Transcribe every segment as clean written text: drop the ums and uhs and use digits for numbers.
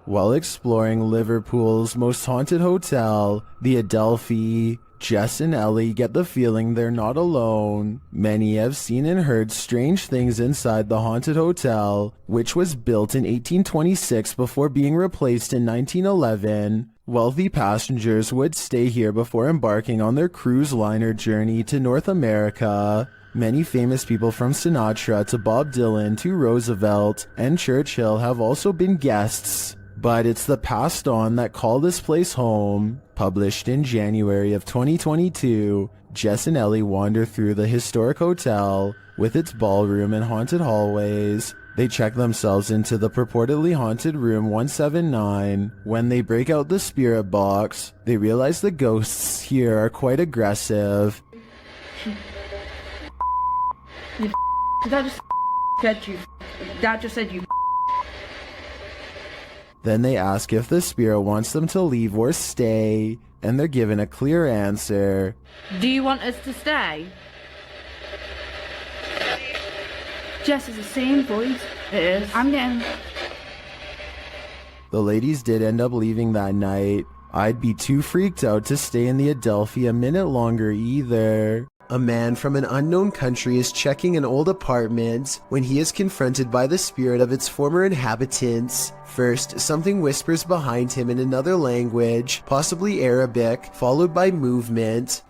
While exploring Liverpool's most haunted hotel, the Adelphi, Jess and Ellie get the feeling they're not alone. Many have seen and heard strange things inside the haunted hotel, which was built in 1826 before being replaced in 1911. Wealthy passengers would stay here before embarking on their cruise liner journey to North America. Many famous people from Sinatra to Bob Dylan to Roosevelt and Churchill have also been guests. But it's the passed on that call this place home. Published in January of 2022, Jess and Ellie wander through the historic hotel with its ballroom and haunted hallways. They check themselves into the purportedly haunted room 179. When they break out the spirit box, they realize the ghosts here are quite aggressive. That just said you. That just said you. Then they ask if the spirit wants them to leave or stay, and they're given a clear answer. Do you want us to stay? Jess is the same voice. It is. I'm getting... The ladies did end up leaving that night. I'd be too freaked out to stay in the Adelphi a minute longer either. A man from an unknown country is checking an old apartment when he is confronted by the spirit of its former inhabitants. First, something whispers behind him in another language, possibly Arabic, followed by movement.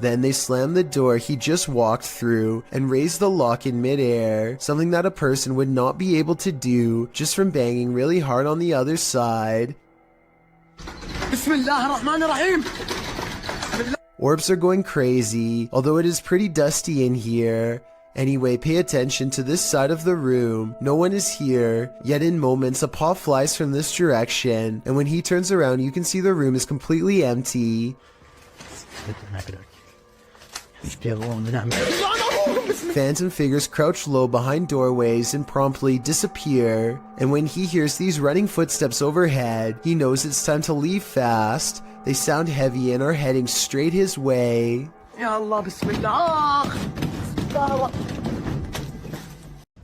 Then they slam the door he just walked through and raise the lock in midair, something that a person would not be able to do just from banging really hard on the other side. Orbs are going crazy, although it is pretty dusty in here. Anyway, pay attention to this side of the room. No one is here, yet in moments a paw flies from this direction, and when he turns around you can see the room is completely empty. Phantom figures crouch low behind doorways and promptly disappear, and when he hears these running footsteps overhead, he knows it's time to leave fast. They sound heavy and are heading straight his way.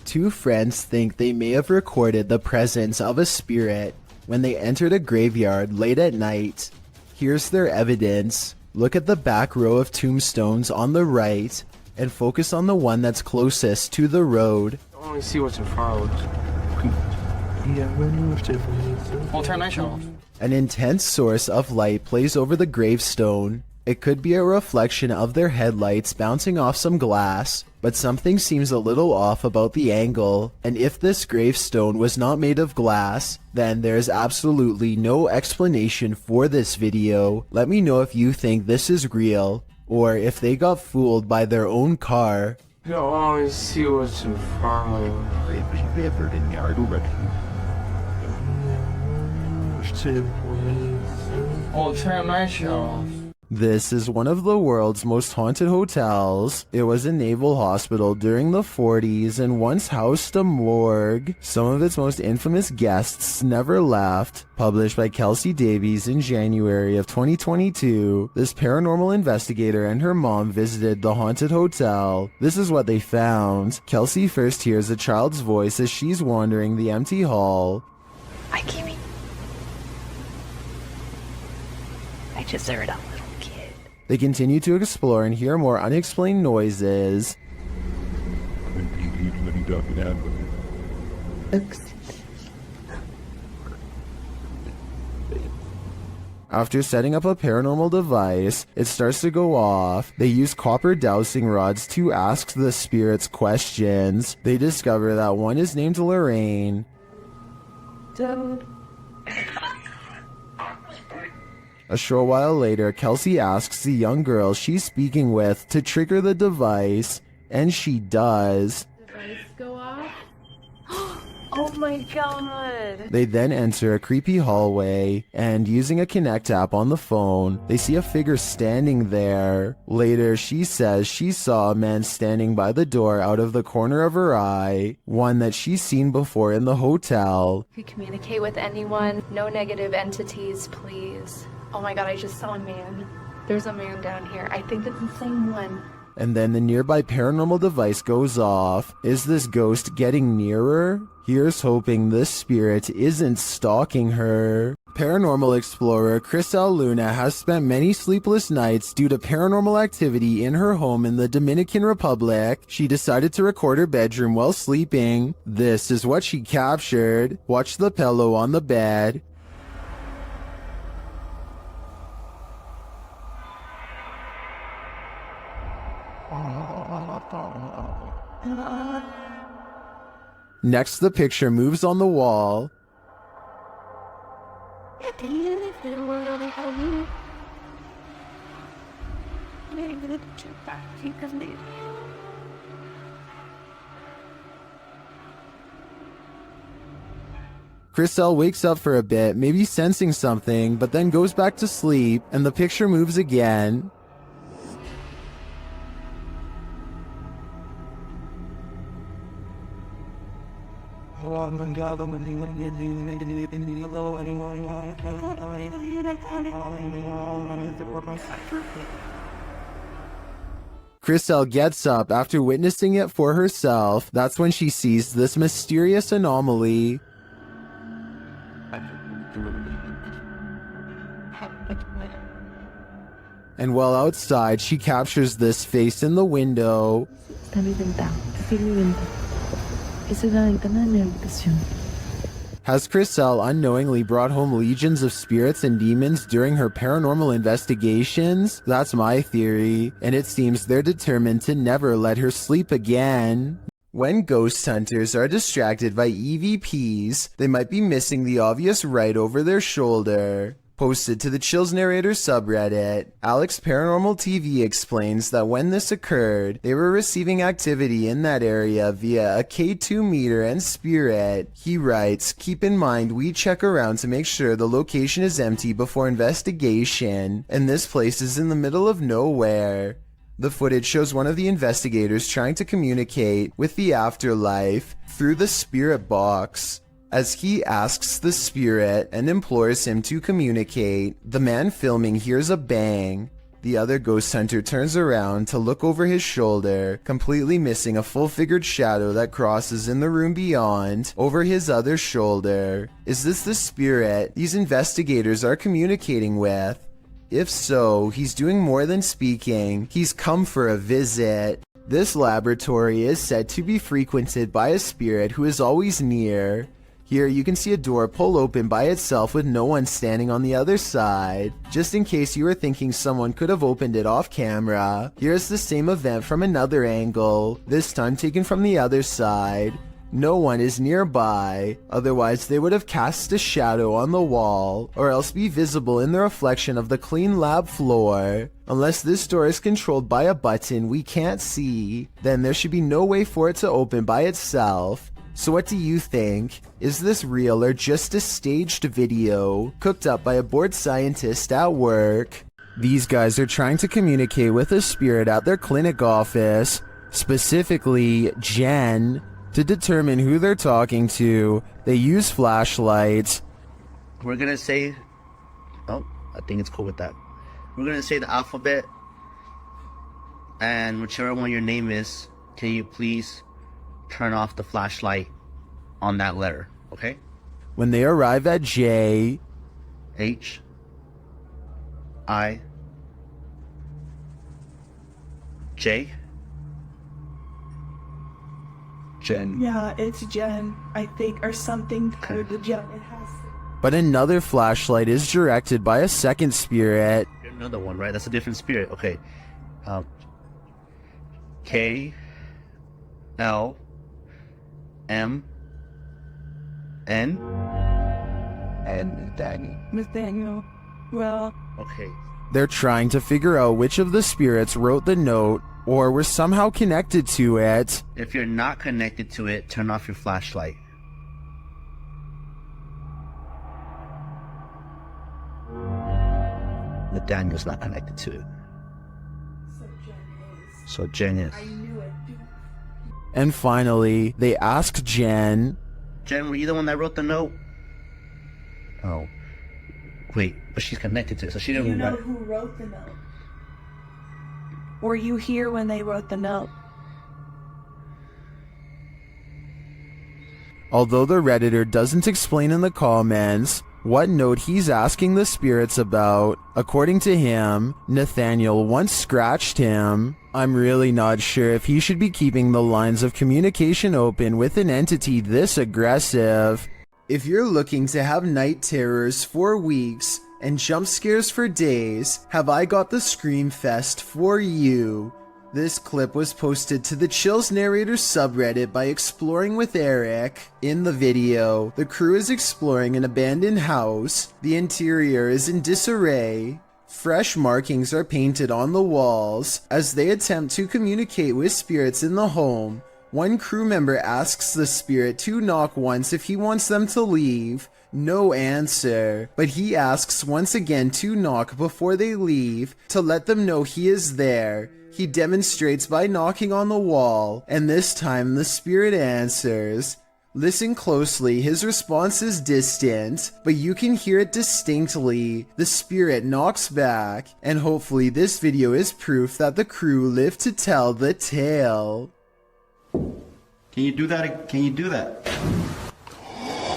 Two friends think they may have recorded the presence of a spirit when they entered a graveyard late at night. Here's their evidence. Look at the back row of tombstones on the right and focus on the one that's closest to the road. I only see what's in front. We'll turn my show off. An intense source of light plays over the gravestone. It could be a reflection of their headlights bouncing off some glass, but something seems a little off about the angle, and if this gravestone was not made of glass, then there is absolutely no explanation for this video. Let me know if you think this is real, or if they got fooled by their own car. I always see what's in front. I'll turn my show off. This is one of the world's most haunted hotels. It was a naval hospital during the 40s and once housed a morgue. Some of its most infamous guests never left. Published by Kelsey Davies in January of 2022, this paranormal investigator and her mom visited the haunted hotel. This is what they found. Kelsey first hears a child's voice as she's wandering the empty hall. Hi, Kimmy. I just heard a little kid. They continue to explore and hear more unexplained noises. After setting up a paranormal device, it starts to go off. They use copper dowsing rods to ask the spirits questions. They discover that one is named Lorraine. Dude. A short while later, Kelsey asks the young girl she's speaking with to trigger the device, and she does. Device go off? Oh my god. They then enter a creepy hallway, and using a Connect app on the phone, they see a figure standing there. Later, she says she saw a man standing by the door out of the corner of her eye, one that she's seen before in the hotel. You communicate with anyone. No negative entities, please. Oh my god, I just saw a man. There's a man down here. I think it's the same one. and then the nearby paranormal device goes off. Is this ghost getting nearer? Here's hoping this spirit isn't stalking her. Paranormal explorer Cristal Luna has spent many sleepless nights due to paranormal activity in her home in the Dominican Republic. She decided to record her bedroom while sleeping. This is what she captured. Watch the pillow on the bed. Next, the picture moves on the wall. Cristal wakes up for a bit, maybe sensing something, but then goes back to sleep, and the picture moves again. Cristal gets up after witnessing it for herself. That's when she sees this mysterious anomaly. And while outside, she captures this face in the window. Has Cristal unknowingly brought home legions of spirits and demons during her paranormal investigations? That's my theory, and it seems they're determined to never let her sleep again. When ghost hunters are distracted by EVPs, they might be missing the obvious right over their shoulder. Posted to the Chills Narrator subreddit, Alex Paranormal TV explains that when this occurred, they were receiving activity in that area via a K2 meter and spirit. He writes, "Keep in mind we check around to make sure the location is empty before investigation, and this place is in the middle of nowhere." The footage shows one of the investigators trying to communicate with the afterlife through the spirit box. As he asks the spirit and implores him to communicate, the man filming hears a bang. The other ghost hunter turns around to look over his shoulder, completely missing a full-figured shadow that crosses in the room beyond, over his other shoulder. Is this the spirit these investigators are communicating with? If so, he's doing more than speaking. He's come for a visit. This laboratory is said to be frequented by a spirit who is always near. Here you can see a door pull open by itself with no one standing on the other side. Just in case you were thinking someone could have opened it off camera, here's the same event from another angle, this time taken from the other side. No one is nearby, otherwise they would have cast a shadow on the wall, or else be visible in the reflection of the clean lab floor. Unless this door is controlled by a button we can't see, then there should be no way for it to open by itself. So what do you think? Is this real or just a staged video cooked up by a bored scientist at work? These guys are trying to communicate with a spirit at their clinic office, specifically Jen. To determine who they're talking to, they use flashlights. We're gonna say, oh, I think it's cool with that. We're gonna say the alphabet, and whichever one your name is, can you please turn off the flashlight on that letter, okay? When they arrive at J, H, I, J, Jen. Yeah, it's Jen, I think, or something coded to Jen. It has to. but another flashlight is directed by a second spirit. another one, right? That's a different spirit, okay. K, L, M, N, And Daniel. Nathaniel. Well, okay. They're trying to figure out which of the spirits wrote the note or were somehow connected to it. If you're not connected to it, turn off your flashlight. Nathaniel's not connected to it. So Jen is. I knew it. And finally, they ask Jen, Jen, were you the one that wrote the note? Oh. Wait, but she's connected to it, so she didn't You know write. who wrote the note? Were you here when they wrote the note? Although the Redditor doesn't explain in the comments what note he's asking the spirits about, according to him, Nathaniel once scratched him. I'm really not sure if he should be keeping the lines of communication open with an entity this aggressive. If you're looking to have night terrors for weeks and jump scares for days, have I got the Scream Fest for you. This clip was posted to the Chills Narrator subreddit by Exploring with Eric. In the video, the crew is exploring an abandoned house. The interior is in disarray. Fresh markings are painted on the walls as they attempt to communicate with spirits in the home. One crew member asks the spirit to knock once if he wants them to leave. No answer, but he asks once again to knock before they leave to let them know he is there. He demonstrates by knocking on the wall, and this time the spirit answers. Listen closely, his response is distant, but you can hear it distinctly. The spirit knocks back, and hopefully this video is proof that the crew lived to tell the tale. Can you do that? Can you do that?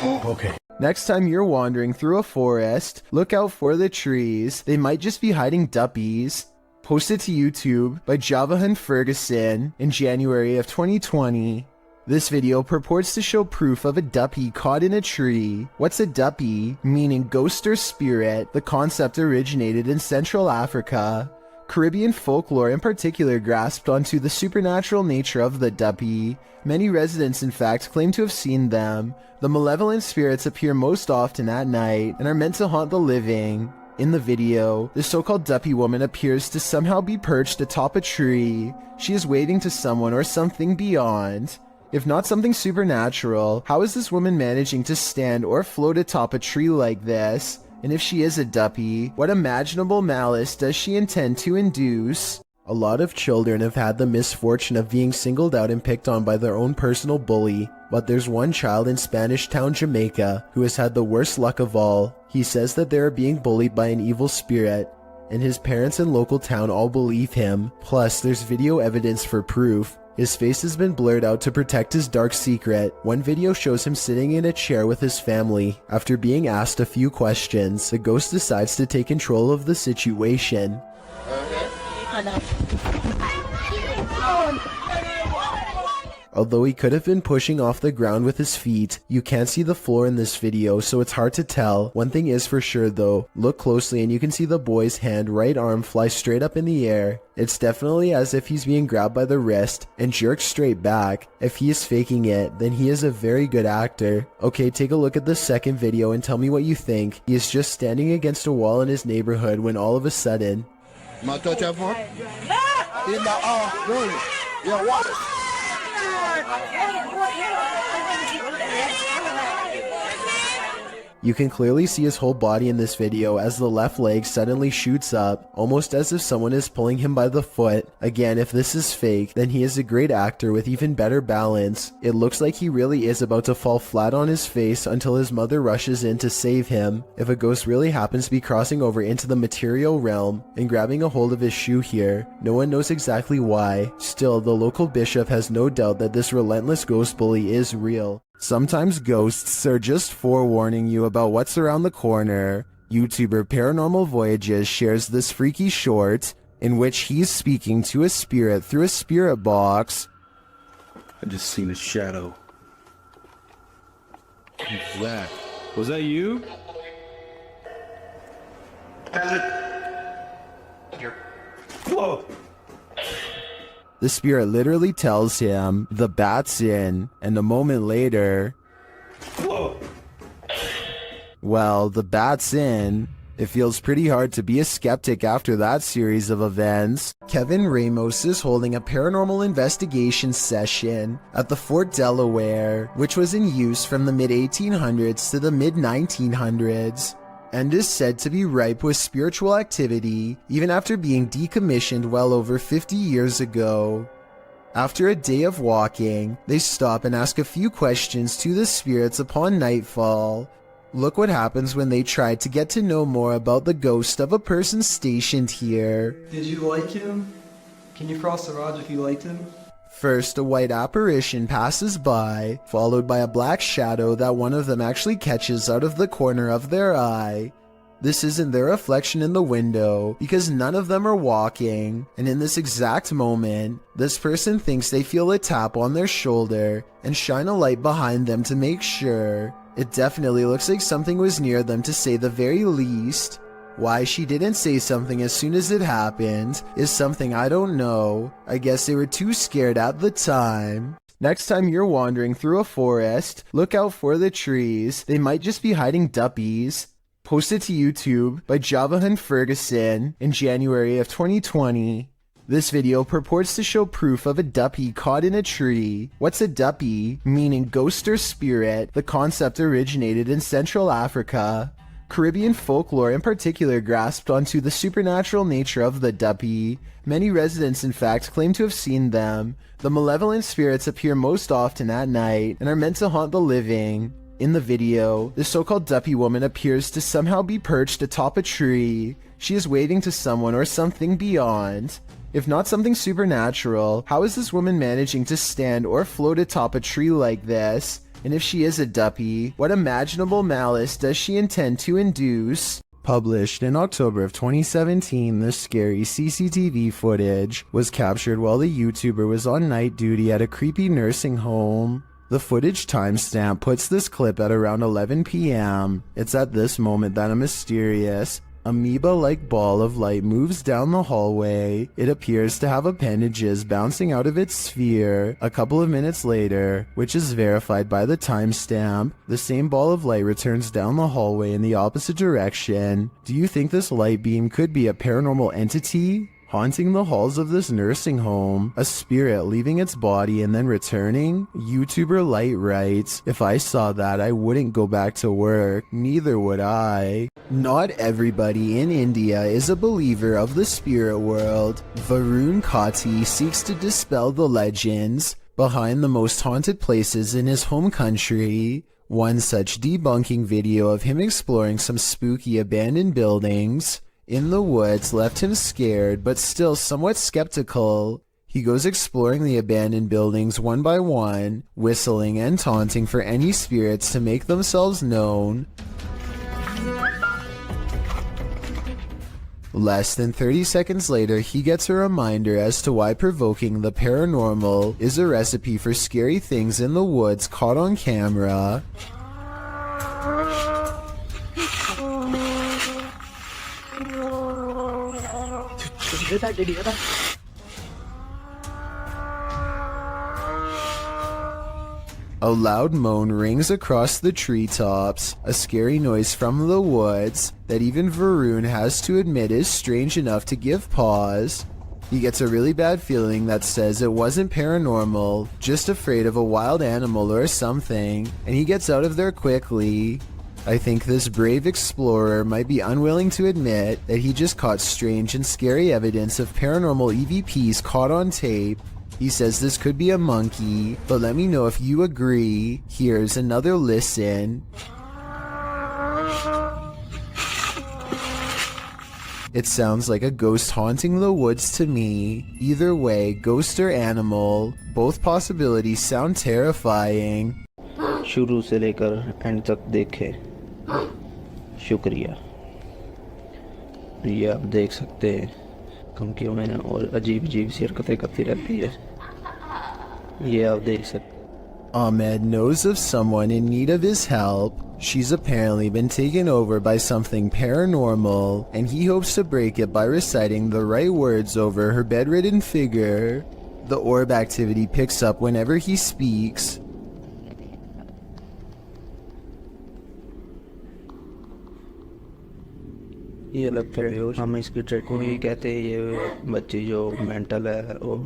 Okay. Next time you're wandering through a forest, look out for the trees. They might just be hiding duppies. Posted to YouTube by Javahan Ferguson in January of 2020. This video purports to show proof of a duppy caught in a tree. What's a duppy? Meaning ghost or spirit. The concept originated in Central Africa. Caribbean folklore in particular grasped onto the supernatural nature of the duppy. Many residents in fact claim to have seen them. The malevolent spirits appear most often at night and are meant to haunt the living. In the video, the so-called duppy woman appears to somehow be perched atop a tree. She is waving to someone or something beyond. If not something supernatural, how is this woman managing to stand or float atop a tree like this? And if she is a duppy, what imaginable malice does she intend to induce? A lot of children have had the misfortune of being singled out and picked on by their own personal bully, but there's one child in Spanish Town, Jamaica, who has had the worst luck of all. He says that they are being bullied by an evil spirit, and his parents and local town all believe him. Plus, there's video evidence for proof. His face has been blurred out to protect his dark secret. One video shows him sitting in a chair with his family. After being asked a few questions, the ghost decides to take control of the situation. Although he could have been pushing off the ground with his feet, you can't see the floor in this video, so it's hard to tell. One thing is for sure though, look closely and you can see the boy's right arm fly straight up in the air. It's definitely as if he's being grabbed by the wrist and jerked straight back. If he is faking it, then he is a very good actor. Okay, take a look at the second video and tell me what you think. He is just standing against a wall in his neighborhood when all of a sudden... You can clearly see his whole body in this video as the left leg suddenly shoots up, almost as if someone is pulling him by the foot. Again, if this is fake, then he is a great actor with even better balance. It looks like he really is about to fall flat on his face until his mother rushes in to save him. If a ghost really happens to be crossing over into the material realm and grabbing a hold of his shoe here, no one knows exactly why. Still, the local bishop has no doubt that this relentless ghost bully is real. Sometimes ghosts are just forewarning you about what's around the corner. YouTuber Paranormal Voyages shares this freaky short in which he's speaking to a spirit through a spirit box. I just seen a shadow. Who's that? Was that you? Whoa! The spirit literally tells him, the bat's in, and a moment later... Whoa! Well, the bat's in. It feels pretty hard to be a skeptic after that series of events. Kevin Ramos is holding a paranormal investigation session at the Fort Delaware, which was in use from the mid-1800s to the mid-1900s. And is said to be ripe with spiritual activity even after being decommissioned well over 50 years ago. After a day of walking, they stop and ask a few questions to the spirits upon nightfall. Look what happens when they try to get to know more about the ghost of a person stationed here. Did you like him? Can you cross the rods if you liked him? First, a white apparition passes by, followed by a black shadow that one of them actually catches out of the corner of their eye. This isn't their reflection in the window, because none of them are walking, and in this exact moment, this person thinks they feel a tap on their shoulder and shine a light behind them to make sure. It definitely looks like something was near them, to say the very least. Why she didn't say something as soon as it happened is something I don't know. I guess they were too scared at the time. Next time you're wandering through a forest, look out for the trees. They might just be hiding duppies. Posted to YouTube by Javahan Ferguson in January of 2020. This video purports to show proof of a duppy caught in a tree. What's a duppy? Meaning ghost or spirit. The concept originated in Central Africa. Caribbean folklore in particular grasped onto the supernatural nature of the duppy. Many residents in fact claim to have seen them. The malevolent spirits appear most often at night and are meant to haunt the living. In the video, the so-called duppy woman appears to somehow be perched atop a tree. She is waving to someone or something beyond. If not something supernatural, how is this woman managing to stand or float atop a tree like this? And if she is a duppy, what imaginable malice does she intend to induce? Published in October of 2017, this scary CCTV footage was captured while the YouTuber was on night duty at a creepy nursing home. The footage timestamp puts this clip at around 11 p.m. It's at this moment that a mysterious, amoeba-like ball of light moves down the hallway. It appears to have appendages bouncing out of its sphere. A couple of minutes later, which is verified by the timestamp, the same ball of light returns down the hallway in the opposite direction. Do you think this light beam could be a paranormal entity haunting the halls of this nursing home? A spirit leaving its body and then returning? YouTuber Light writes, "If I saw that, I wouldn't go back to work. Neither would I." Not everybody in India is a believer of the spirit world. Varun Kati seeks to dispel the legends behind the most haunted places in his home country. One such debunking video of him exploring some spooky abandoned buildings in the woods left him scared but still somewhat skeptical. He goes exploring the abandoned buildings one by one, whistling and taunting for any spirits to make themselves known. Less than 30 seconds later, he gets a reminder as to why provoking the paranormal is a recipe for scary things in the woods caught on camera. A loud moan rings across the treetops, a scary noise from the woods that even Varun has to admit is strange enough to give pause. He gets a really bad feeling that says it wasn't paranormal, just afraid of a wild animal or something, and he gets out of there quickly. I think this brave explorer might be unwilling to admit that he just caught strange and scary evidence of paranormal EVPs caught on tape. He says this could be a monkey, but let me know if you agree. Here's another listen. It sounds like a ghost haunting the woods to me. Either way, ghost or animal, both possibilities sound terrifying. शुरू से लेकर and तक देखे, शुक्रिया। ये आप देख सकते हैं धमकियों में और अजीब अजीब सी हरकतें करती रहती है, ये आप देख सकते। Ahmed knows of someone in need of his help. She's apparently been taken over by something paranormal, and he hopes to break it by reciting the right words over her bedridden figure. The orb activity picks up whenever he speaks. ये अलग है, हम इसकी trade को ही कहते हैं। ये बच्ची जो मेंटल है और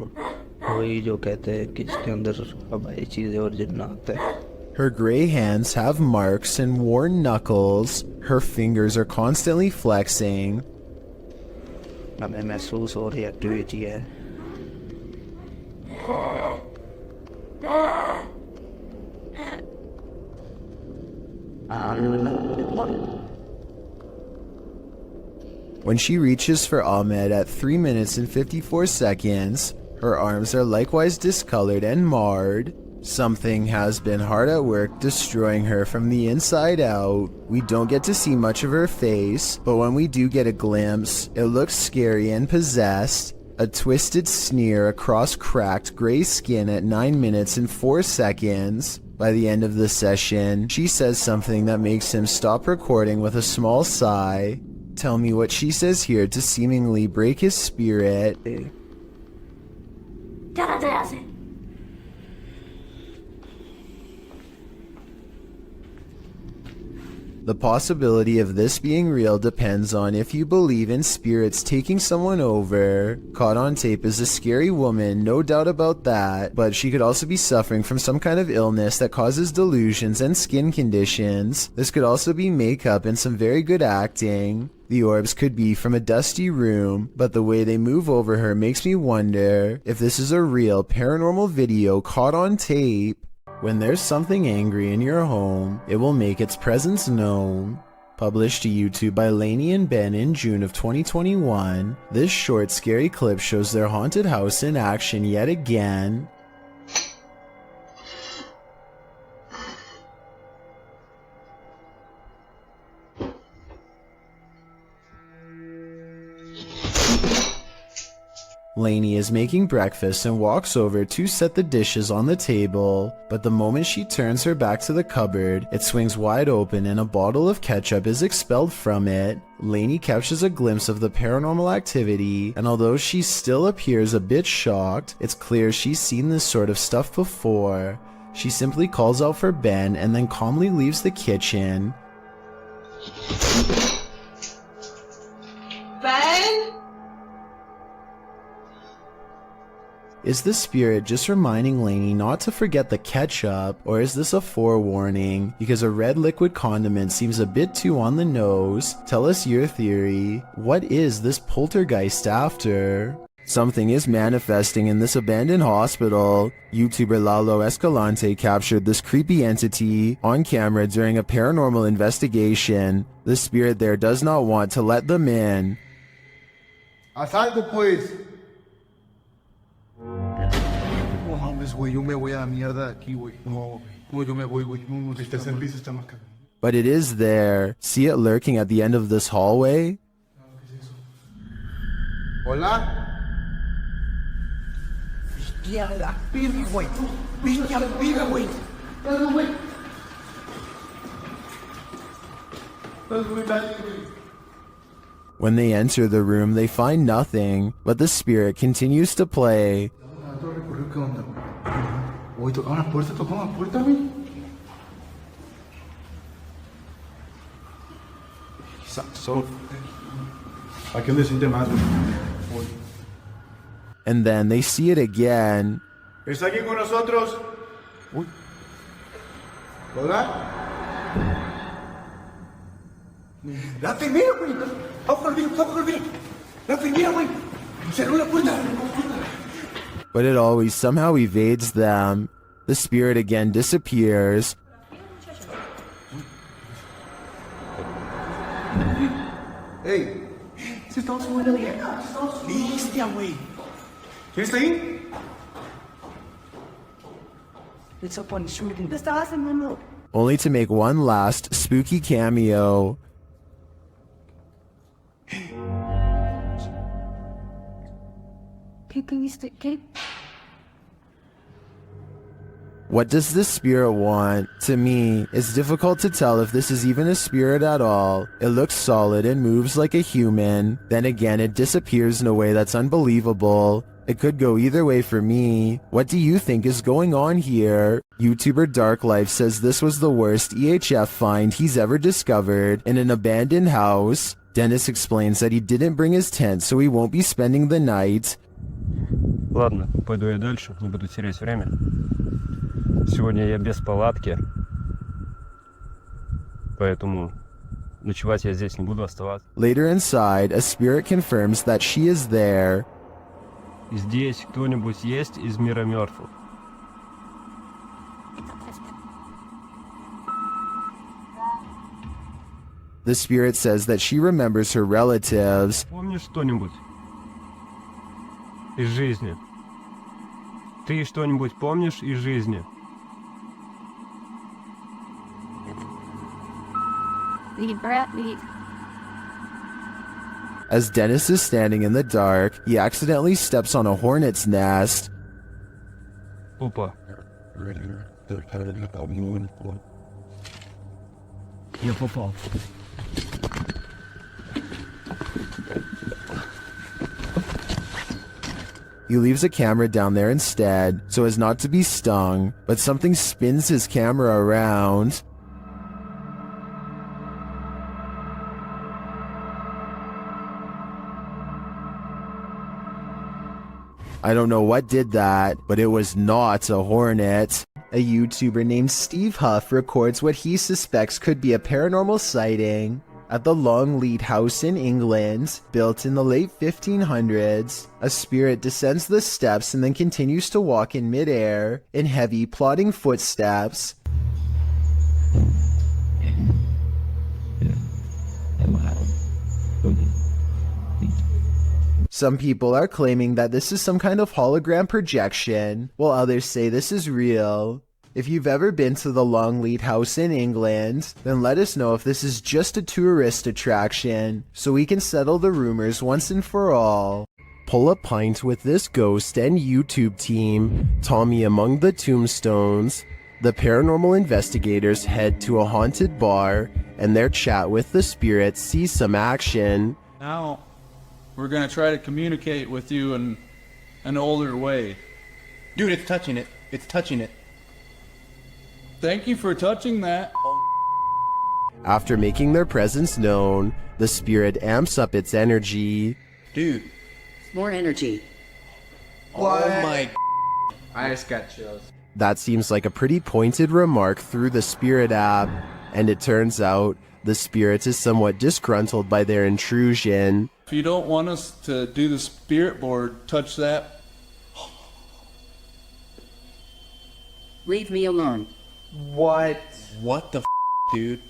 वही जो कहते हैं कि इसके अंदर हवाई चीज़ें और जिन्नात है। Her gray hands have marks and worn knuckles. Her fingers are constantly flexing. हमें महसूस हो रही एक्टिविटी है। When she reaches for Ahmed at 3 minutes and 54 seconds, her arms are likewise discolored and marred. Something has been hard at work destroying her from the inside out. We don't get to see much of her face, but when we do get a glimpse, it looks scary and possessed. A twisted sneer across cracked gray skin at 9 minutes and 4 seconds. By the end of the session, she says something that makes him stop recording with a small sigh. Tell me what she says here to seemingly break his spirit. The possibility of this being real depends on if you believe in spirits taking someone over. Caught on tape is a scary woman, no doubt about that, but she could also be suffering from some kind of illness that causes delusions and skin conditions. This could also be makeup and some very good acting. The orbs could be from a dusty room, but the way they move over her makes me wonder if this is a real paranormal video caught on tape. When there's something angry in your home, it will make its presence known. Published to YouTube by Lainey and Ben in June of 2021, this short scary clip shows their haunted house in action yet again. Lainey is making breakfast and walks over to set the dishes on the table, but the moment she turns her back to the cupboard, it swings wide open and a bottle of ketchup is expelled from it. Lainey catches a glimpse of the paranormal activity, and although she still appears a bit shocked, it's clear she's seen this sort of stuff before. She simply calls out for Ben and then calmly leaves the kitchen. Ben? Is the spirit just reminding Lainey not to forget the ketchup, or is this a forewarning? Because a red liquid condiment seems a bit too on the nose. Tell us your theory. What is this poltergeist after? Something is manifesting in this abandoned hospital. YouTuber Lalo Escalante captured this creepy entity on camera during a paranormal investigation. The spirit there does not want to let them in. Asalto pues. No mames, güey, yo me voy a la mierda de aquí, güey. No, yo me voy, güey. No, el tercer piso está más caro. But it is there. See it lurking at the end of this hallway? Hola. Viste a la verga, güey. Viste a la verga, güey. Dale, güey. When they enter the room, they find nothing, but the spirit continues to play. Oye, tocaron la puerta, güey. Aquí donde siente más, güey. And then they see it again. ¿Está aquí con nosotros? Uy. ¿Hola? La enfermera, güey. Ojo al vidrio. La enfermera, güey. Cerró la puerta. But it always somehow evades them. The spirit again disappears. Hey. Se está subiendo bien. Bestia, güey. ¿Quién está ahí? It's up on shooting. Te estabas en mano. Only to make one last spooky cameo. ¿Qué viste? ¿Qué? What does this spirit want? To me, it's difficult to tell if this is even a spirit at all. It looks solid and moves like a human. Then again, it disappears in a way that's unbelievable. It could go either way for me. What do you think is going on here? YouTuber Dark Life says this was the worst EHF find he's ever discovered in an abandoned house. Dennis explains that he didn't bring his tent, so he won't be spending the night. Ладно, пойду я дальше, не буду терять время. Сегодня я без палатки, поэтому ночевать я здесь не буду оставаться. Later inside, a spirit confirms that she is there. Здесь кто-нибудь есть из мира мертвых? The spirit says that she remembers her relatives. Помнишь что-нибудь из жизни? Ты что-нибудь помнишь из жизни? As Dennis is standing in the dark, he accidentally steps on a hornet's nest. Опа. Я попал. He leaves a camera down there instead, so as not to be stung, but something spins his camera around. I don't know what did that, but it was not a hornet. A YouTuber named Steve Huff records what he suspects could be a paranormal sighting. At the Longleat House in England, built in the late 1500s, a spirit descends the steps and then continues to walk in midair in heavy, plodding footsteps. Some people are claiming that this is some kind of hologram projection, while others say this is real. If you've ever been to the Longleat House in England, then let us know if this is just a tourist attraction, so we can settle the rumors once and for all. Pull a pint with this ghost and YouTube team, Tommy among the tombstones. The paranormal investigators head to a haunted bar, and their chat with the spirits sees some action. Now, we're gonna try to communicate with you in an older way. Dude, it's touching it. It's touching it. Thank you for touching that. After making their presence known, the spirit amps up its energy. Dude. More energy. What? Oh my. I just got chills. That seems like a pretty pointed remark through the spirit app, and it turns out the spirit is somewhat disgruntled by their intrusion. If you don't want us to do the spirit board, touch that. Leave me alone. What? What the dude?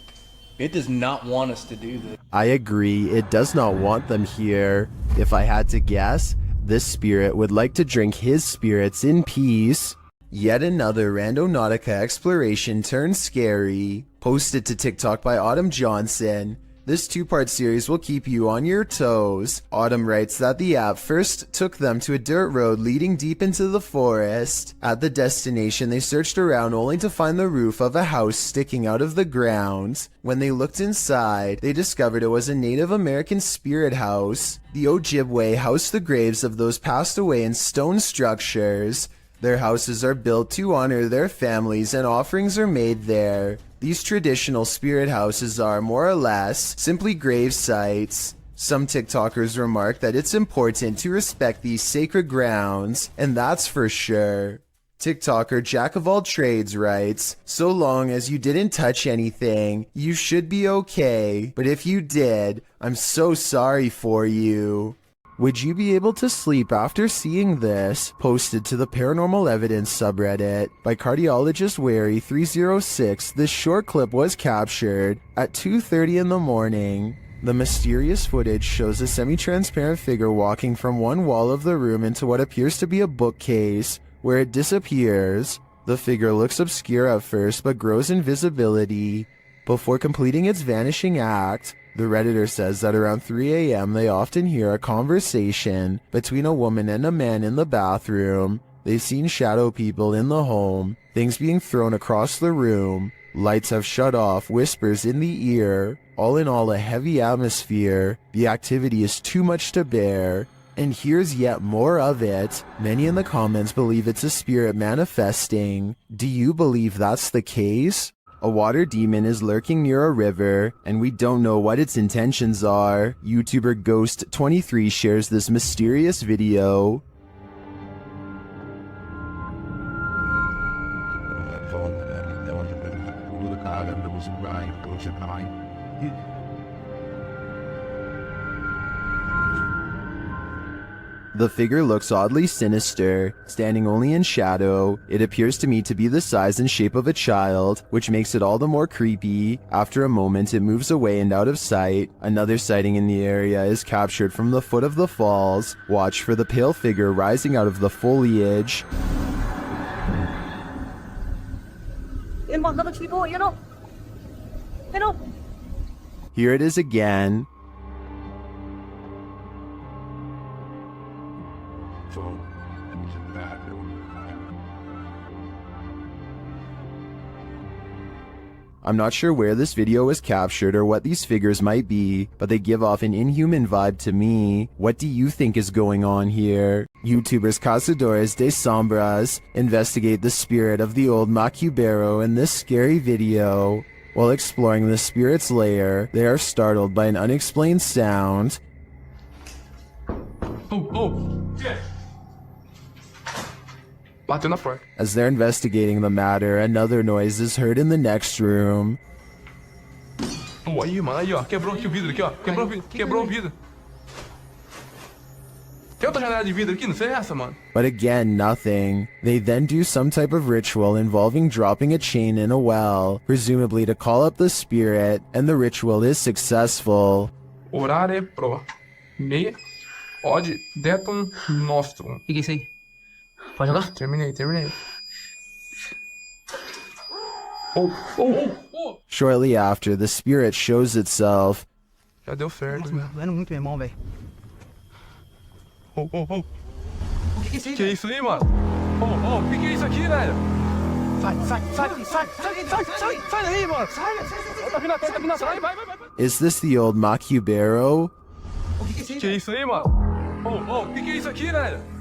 It does not want us to do this. I agree, it does not want them here. If I had to guess, this spirit would like to drink his spirits in peace. Yet another Randonautica exploration turned scary. Posted to TikTok by Autumn Johnson. This two-part series will keep you on your toes. Autumn writes that the app first took them to a dirt road leading deep into the forest. At the destination, they searched around only to find the roof of a house sticking out of the ground. When they looked inside, they discovered it was a Native American spirit house. The Ojibwe housed the graves of those passed away in stone structures. Their houses are built to honor their families and offerings are made there. These traditional spirit houses are, more or less, simply grave sites. Some TikTokers remark that it's important to respect these sacred grounds, and that's for sure. TikToker Jack of All Trades writes, "So long as you didn't touch anything, you should be okay, but if you did, I'm so sorry for you." Would you be able to sleep after seeing this? Posted to the Paranormal Evidence subreddit by cardiologist Wary 306, this short clip was captured at 2:30 in the morning. The mysterious footage shows a semi-transparent figure walking from one wall of the room into what appears to be a bookcase, where it disappears. The figure looks obscure at first but grows in visibility before completing its vanishing act. The Redditor says that around 3 a.m. they often hear a conversation between a woman and a man in the bathroom. They've seen shadow people in the home, things being thrown across the room, lights have shut off, whispers in the ear. All in all, a heavy atmosphere. The activity is too much to bear. And here's yet more of it. Many in the comments believe it's a spirit manifesting. Do you believe that's the case? A water demon is lurking near a river, and we don't know what its intentions are. YouTuber Ghost23 shares this mysterious video. The figure looks oddly sinister, standing only in shadow. It appears to me to be the size and shape of a child, which makes it all the more creepy. After a moment, it moves away and out of sight. Another sighting in the area is captured from the foot of the falls. Watch for the pale figure rising out of the foliage. Here it is again. I'm not sure where this video was captured or what these figures might be, but they give off an inhuman vibe to me. What do you think is going on here? YouTubers Cazadores de Sombras investigate the spirit of the old Macubero in this scary video. While exploring the spirit's lair, they are startled by an unexplained sound. As they're investigating the matter, another noise is heard in the next room. Aí, mano, aí, ó. Quebrou aqui o vidro, aqui, ó. Quebrou o vidro. Tem outra janela de vidro aqui, não sei essa, mano. But again, nothing. They then do some type of ritual involving dropping a chain in a well, presumably to call up the spirit, and the ritual is successful. Orare pro me od detum nostrum. O que é isso aí? Pode jogar? Terminei. Shortly after, the spirit shows itself. Já deu certo. Doendo muito, meu irmão, velho. O que é isso aí? Que é isso aí, mano? O que é isso aqui, velho? Sai daí, mano. Sai. Tá vindo, sai, vai. Is this the old Macubero? Que é isso aí, mano? O que é isso aqui, velho? Sai.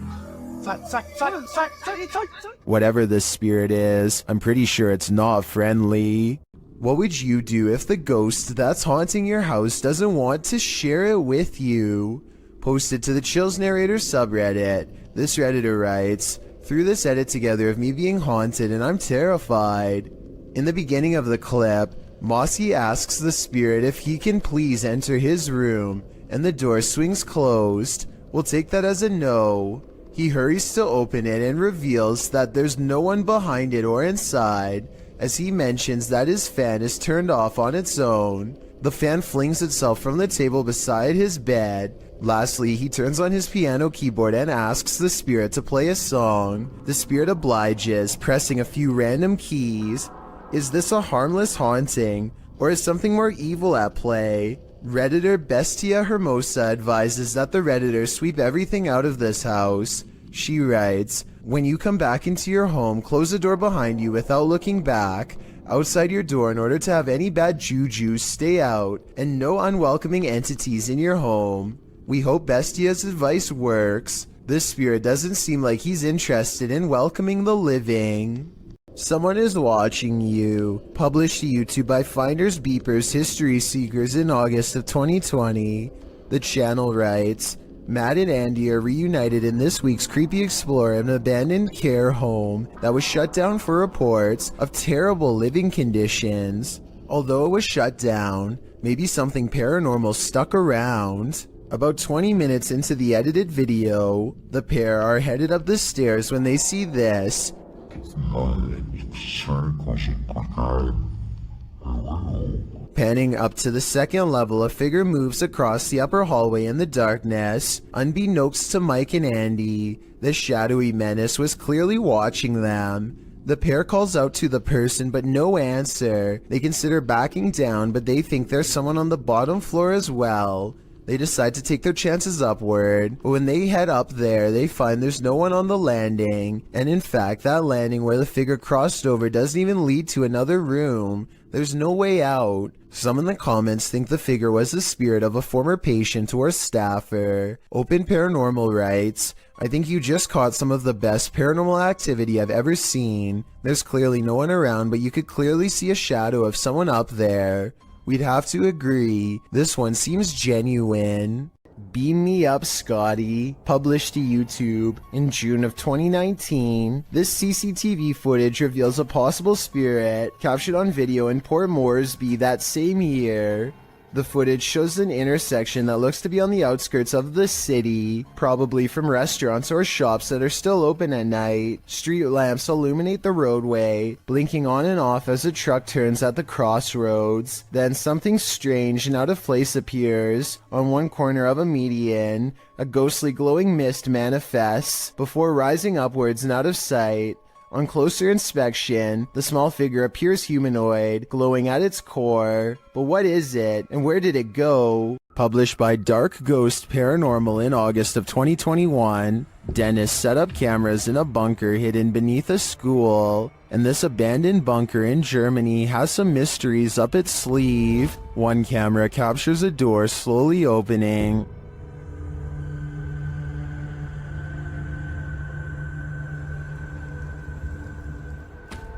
Whatever this spirit is, I'm pretty sure it's not friendly. What would you do if the ghost that's haunting your house doesn't want to share it with you? Post it to the Chills Narrator subreddit. This Redditor writes, "Threw this edit together of me being haunted and I'm terrified." In the beginning of the clip, Mossy asks the spirit if he can please enter his room, and the door swings closed. We'll take that as a no. He hurries to open it and reveals that there's no one behind it or inside, as he mentions that his fan is turned off on its own. The fan flings itself from the table beside his bed. Lastly, he turns on his piano keyboard and asks the spirit to play a song. The spirit obliges, pressing a few random keys. Is this a harmless haunting, or is something more evil at play? Redditor Bestia Hermosa advises that the Redditor sweep everything out of this house. She writes, "When you come back into your home, close the door behind you without looking back, outside your door in order to have any bad juju stay out, and no unwelcoming entities in your home." We hope Bestia's advice works. This spirit doesn't seem like he's interested in welcoming the living. Someone is watching you. Published to YouTube by Finders Beepers History Seekers in August of 2020. The channel writes, Matt and Andy are reunited in this week's Creepy Explorer, an abandoned care home that was shut down for reports of terrible living conditions. Although it was shut down, maybe something paranormal stuck around. About 20 minutes into the edited video, the pair are headed up the stairs when they see this. Panning up to the second level, a figure moves across the upper hallway in the darkness. Unbeknownst to Mike and Andy, the shadowy menace was clearly watching them. The pair calls out to the person, but no answer. They consider backing down, but they think there's someone on the bottom floor as well. They decide to take their chances upward, but when they head up there, they find there's no one on the landing, and in fact, that landing where the figure crossed over doesn't even lead to another room. There's no way out. Some in the comments think the figure was the spirit of a former patient or staffer. Open Paranormal writes, "I think you just caught some of the best paranormal activity I've ever seen. There's clearly no one around, but you could clearly see a shadow of someone up there. We'd have to agree. This one seems genuine." Beam Me Up Scotty, published to YouTube in June of 2019. This CCTV footage reveals a possible spirit captured on video in Port Moresby that same year. The footage shows an intersection that looks to be on the outskirts of the city, probably from restaurants or shops that are still open at night. Street lamps illuminate the roadway, blinking on and off as a truck turns at the crossroads. Then something strange and out of place appears. On one corner of a median, a ghostly glowing mist manifests before rising upwards and out of sight. On closer inspection, the small figure appears humanoid, glowing at its core. But what is it, and where did it go? Published by Dark Ghost Paranormal in August of 2021, Dennis set up cameras in a bunker hidden beneath a school. And this abandoned bunker in Germany has some mysteries up its sleeve. One camera captures a door slowly opening.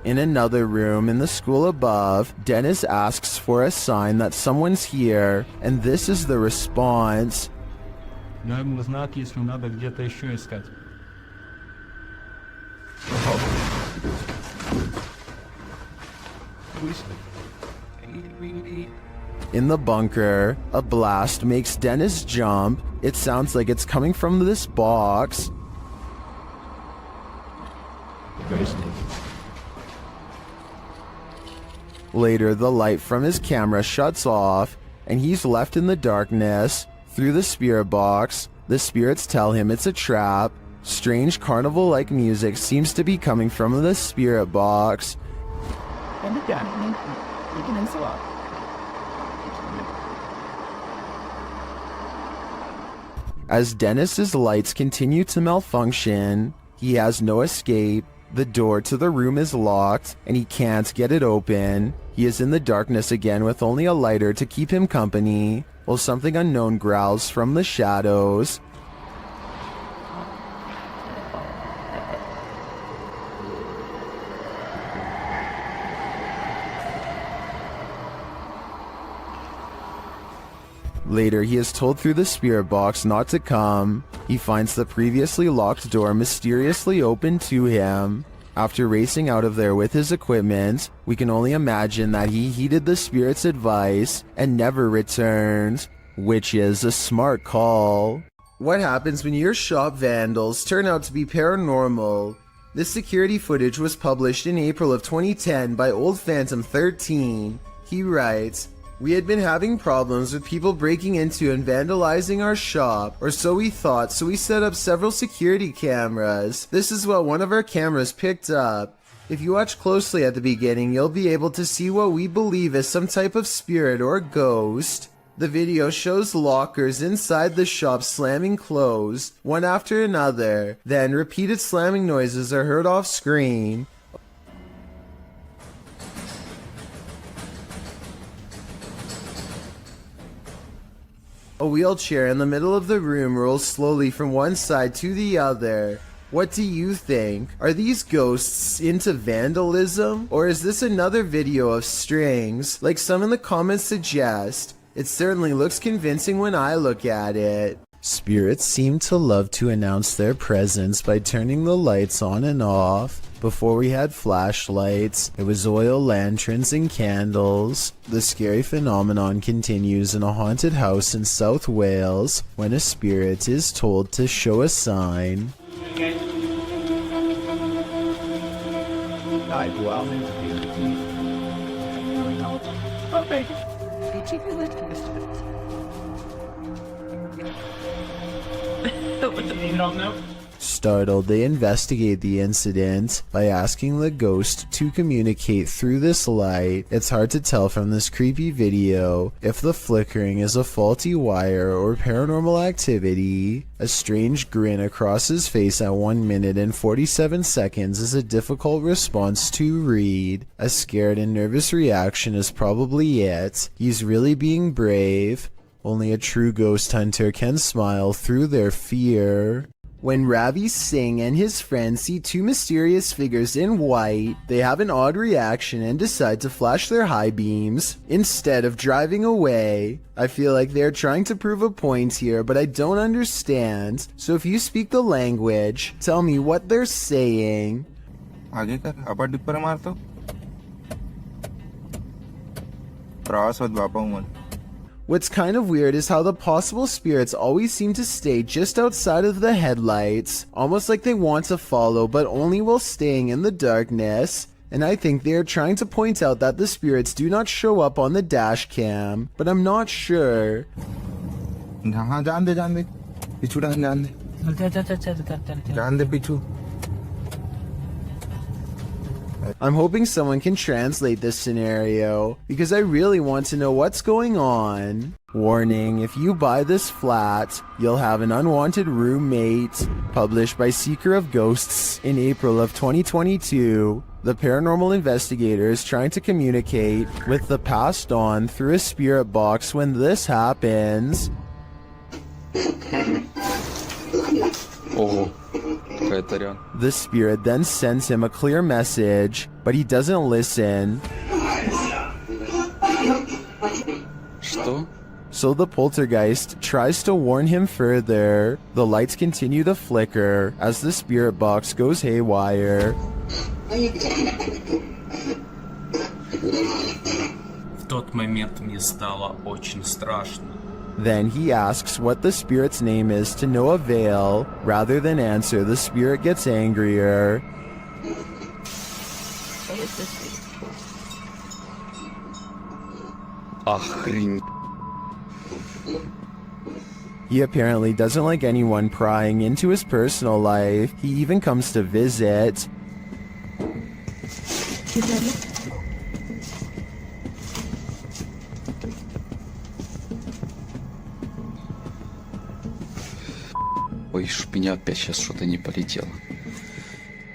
In another room in the school above, Dennis asks for a sign that someone's here, and this is the response. Дай знак, если надо где-то еще искать. In the bunker, a blast makes Dennis jump. It sounds like it's coming from this box. Later, the light from his camera shuts off, and he's left in the darkness. Through the spirit box, the spirits tell him it's a trap. Strange carnival-like music seems to be coming from the spirit box. As Dennis's lights continue to malfunction, he has no escape. The door to the room is locked, and he can't get it open. He is in the darkness again with only a lighter to keep him company, while something unknown growls from the shadows. Later, he is told through the spirit box not to come. He finds the previously locked door mysteriously open to him. After racing out of there with his equipment, we can only imagine that he heeded the spirit's advice and never returned, which is a smart call. What happens when your shop vandals turn out to be paranormal? This security footage was published in April of 2010 by Old Phantom 13. He writes, "We had been having problems with people breaking into and vandalizing our shop, or so we thought, so we set up several security cameras. This is what one of our cameras picked up. If you watch closely at the beginning, you'll be able to see what we believe is some type of spirit or ghost. The video shows lockers inside the shop slamming closed, one after another. Then repeated slamming noises are heard off screen. A wheelchair in the middle of the room rolls slowly from one side to the other. What do you think? Are these ghosts into vandalism? Or is this another video of strings, like some in the comments suggest? It certainly looks convincing when I look at it." Spirits seem to love to announce their presence by turning the lights on and off. Before we had flashlights, it was oil lanterns and candles. The scary phenomenon continues in a haunted house in South Wales when a spirit is told to show a sign. Startled, they investigate the incident by asking the ghost to communicate through this light. It's hard to tell from this creepy video if the flickering is a faulty wire or paranormal activity. A strange grin across his face at 1 minute and 47 seconds is a difficult response to read. A scared and nervous reaction is probably it. He's really being brave. Only a true ghost hunter can smile through their fear. When Ravi Singh and his friends see two mysterious figures in white, they have an odd reaction and decide to flash their high beams instead of driving away. I feel like they're trying to prove a point here, but I don't understand. So if you speak the language, tell me what they're saying. आगे कर अपर dipper मार तो प्रवास होत बापा मन. What's kind of weird is how the possible spirits always seem to stay just outside of the headlights, almost like they want to follow but only while staying in the darkness. And I think they are trying to point out that the spirits do not show up on the dash cam, but I'm not sure. I'm hoping someone can translate this scenario, because I really want to know what's going on. Warning, if you buy this flat, you'll have an unwanted roommate. Published by Seeker of Ghosts in April of 2022. The paranormal investigator is trying to communicate with the passed on through a spirit box when this happens. The spirit then sends him a clear message, but he doesn't listen. So the poltergeist tries to warn him further. The lights continue to flicker as the spirit box goes haywire. В тот момент мне стало очень страшно. Then he asks what the spirit's name is to no avail. Rather than answer, the spirit gets angrier. He apparently doesn't like anyone prying into his personal life. He even comes to visit. Ой, чтоб меня опять сейчас что-то не полетело.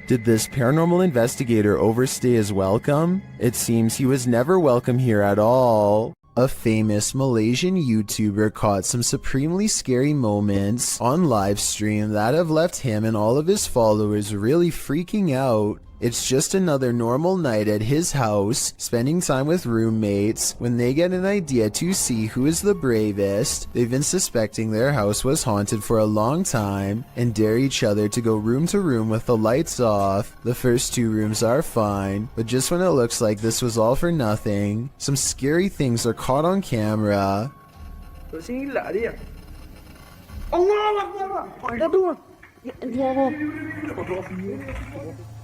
Did this paranormal investigator overstay his welcome? It seems he was never welcome here at all. A famous Malaysian YouTuber caught some supremely scary moments on livestream that have left him and all of his followers really freaking out. It's just another normal night at his house, spending time with roommates. When they get an idea to see who is the bravest, they've been suspecting their house was haunted for a long time, and dare each other to go room to room with the lights off. The first 2 rooms are fine, but just when it looks like this was all for nothing, some scary things are caught on camera.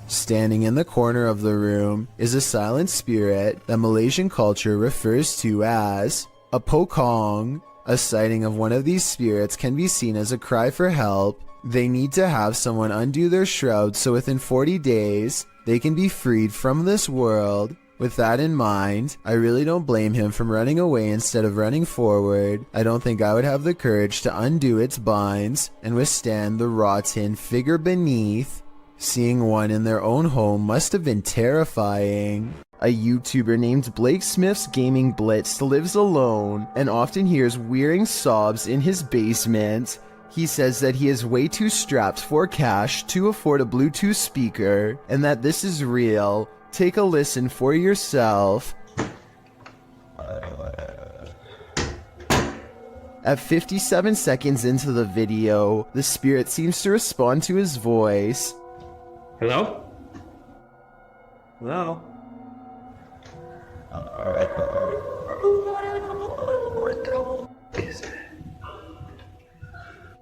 Standing in the corner of the room is a silent spirit that Malaysian culture refers to as a pokong. A sighting of one of these spirits can be seen as a cry for help. They need to have someone undo their shroud so within 40 days, they can be freed from this world. With that in mind, I really don't blame him from running away instead of running forward. I don't think I would have the courage to undo its binds and withstand the rotten figure beneath. Seeing one in their own home must have been terrifying. A YouTuber named Blake Smith's Gaming Blitz lives alone and often hears wearing sobs in his basement. He says that he is way too strapped for cash to afford a Bluetooth speaker and that this is real. Take a listen for yourself. At 57 seconds into the video, the spirit seems to respond to his voice. Hello? Hello?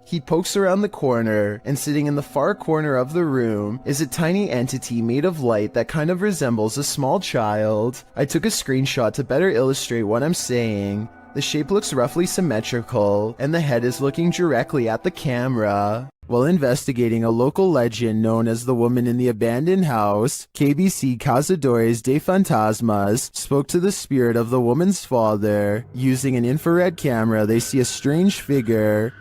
He pokes around the corner, and sitting in the far corner of the room is a tiny entity made of light that kind of resembles a small child. I took a screenshot to better illustrate what I'm saying. The shape looks roughly symmetrical, and the head is looking directly at the camera. While investigating a local legend known as the woman in the abandoned house, KBC Cazadores de Fantasmas spoke to the spirit of the woman's father. Using an infrared camera, they see a strange figure.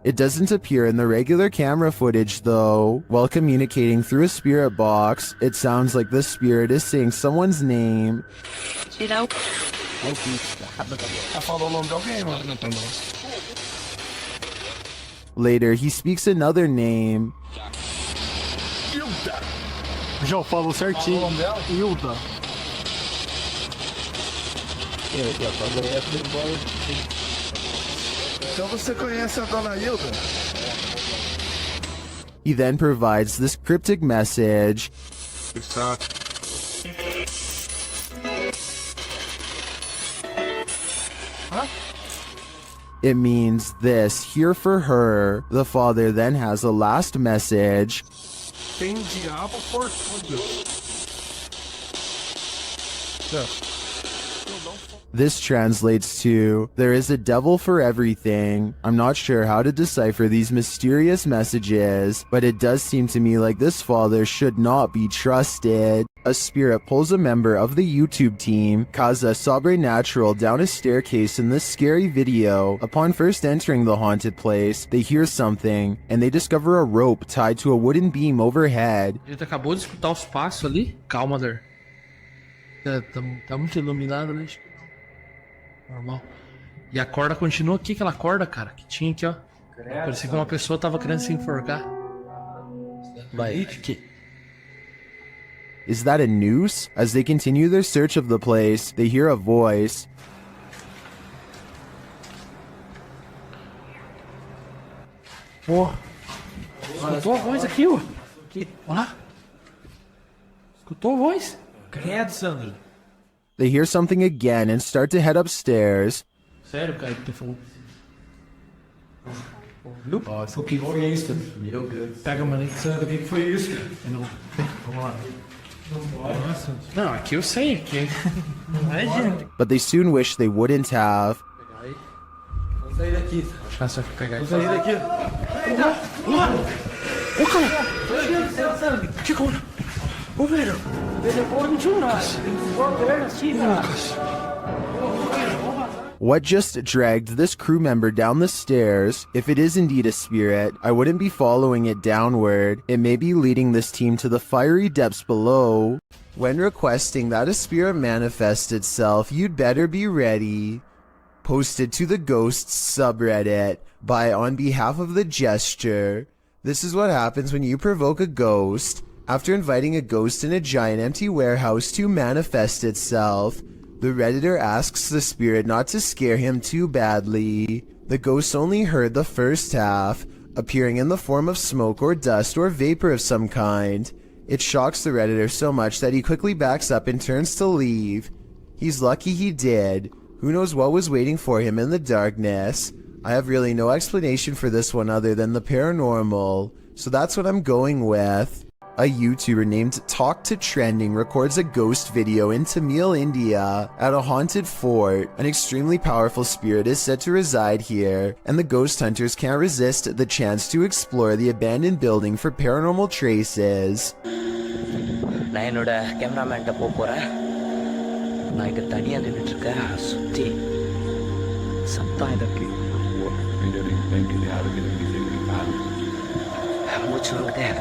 It doesn't appear in the regular camera footage though. While communicating through a spirit box, it sounds like the spirit is saying someone's name. Later, he speaks another name. Já falou certinho. Hilda. Então você conhece a dona Hilda? He then provides this cryptic message. It means this, here for her. The father then has a last message. Tem diabo por tudo. This translates to, there is a devil for everything. I'm not sure how to decipher these mysterious messages, but it does seem to me like this father should not be trusted. A spirit pulls a member of the YouTube team, Kaza Sobrenatural, down a staircase in this scary video. Upon first entering the haunted place, they hear something, and they discover a rope tied to a wooden beam overhead. A gente acabou de escutar os passos ali. Calma, Der. Tá muito iluminado, né? Normal. E a corda continua aqui, aquela corda, cara, que tinha aqui, ó. Parecia que uma pessoa tava querendo se enforcar. Vai, aqui. Is that a noose? As they continue their search of the place, they hear a voice. Pô. Escutou a voz aqui, ó. Aqui. Olha lá. Escutou a voz? Credo, Sandro. They hear something again and start to head upstairs. Sério, cara, que tu falou? O que foi isso? Meu Deus. Pega a maneira. O que foi isso? Vamos lá. Nossa. Não, aqui eu sei, aqui. Não é, gente. But they soon wish they wouldn't have. Vamos sair daqui. Deixa eu pegar aqui. Vamos sair daqui. Ô, cara. Que coisa? Ô, velho. What just dragged this crew member down the stairs? If it is indeed a spirit, I wouldn't be following it downward. It may be leading this team to the fiery depths below. When requesting that a spirit manifest itself, you'd better be ready. Posted to the Ghosts subreddit by On Behalf of the Gesture. This is what happens when you provoke a ghost. After inviting a ghost in a giant empty warehouse to manifest itself, the Redditor asks the spirit not to scare him too badly. The ghost only heard the first half, appearing in the form of smoke or dust or vapor of some kind. It shocks the Redditor so much that he quickly backs up and turns to leave. He's lucky he did. Who knows what was waiting for him in the darkness? I have really no explanation for this one other than the paranormal, so that's what I'm going with. A YouTuber named Talk to Trending records a ghost video in Tamil, India, at a haunted fort. An extremely powerful spirit is said to reside here, and the ghost hunters can't resist the chance to explore the abandoned building for paranormal traces. நான் என்னோட கேமராமேன்ட்ட போறேன். நான் இங்க தனியா நின்னுட்டு இருக்கேன். சுத்தி சத்தம் இதற்கு மூச்சு வாங்குதே.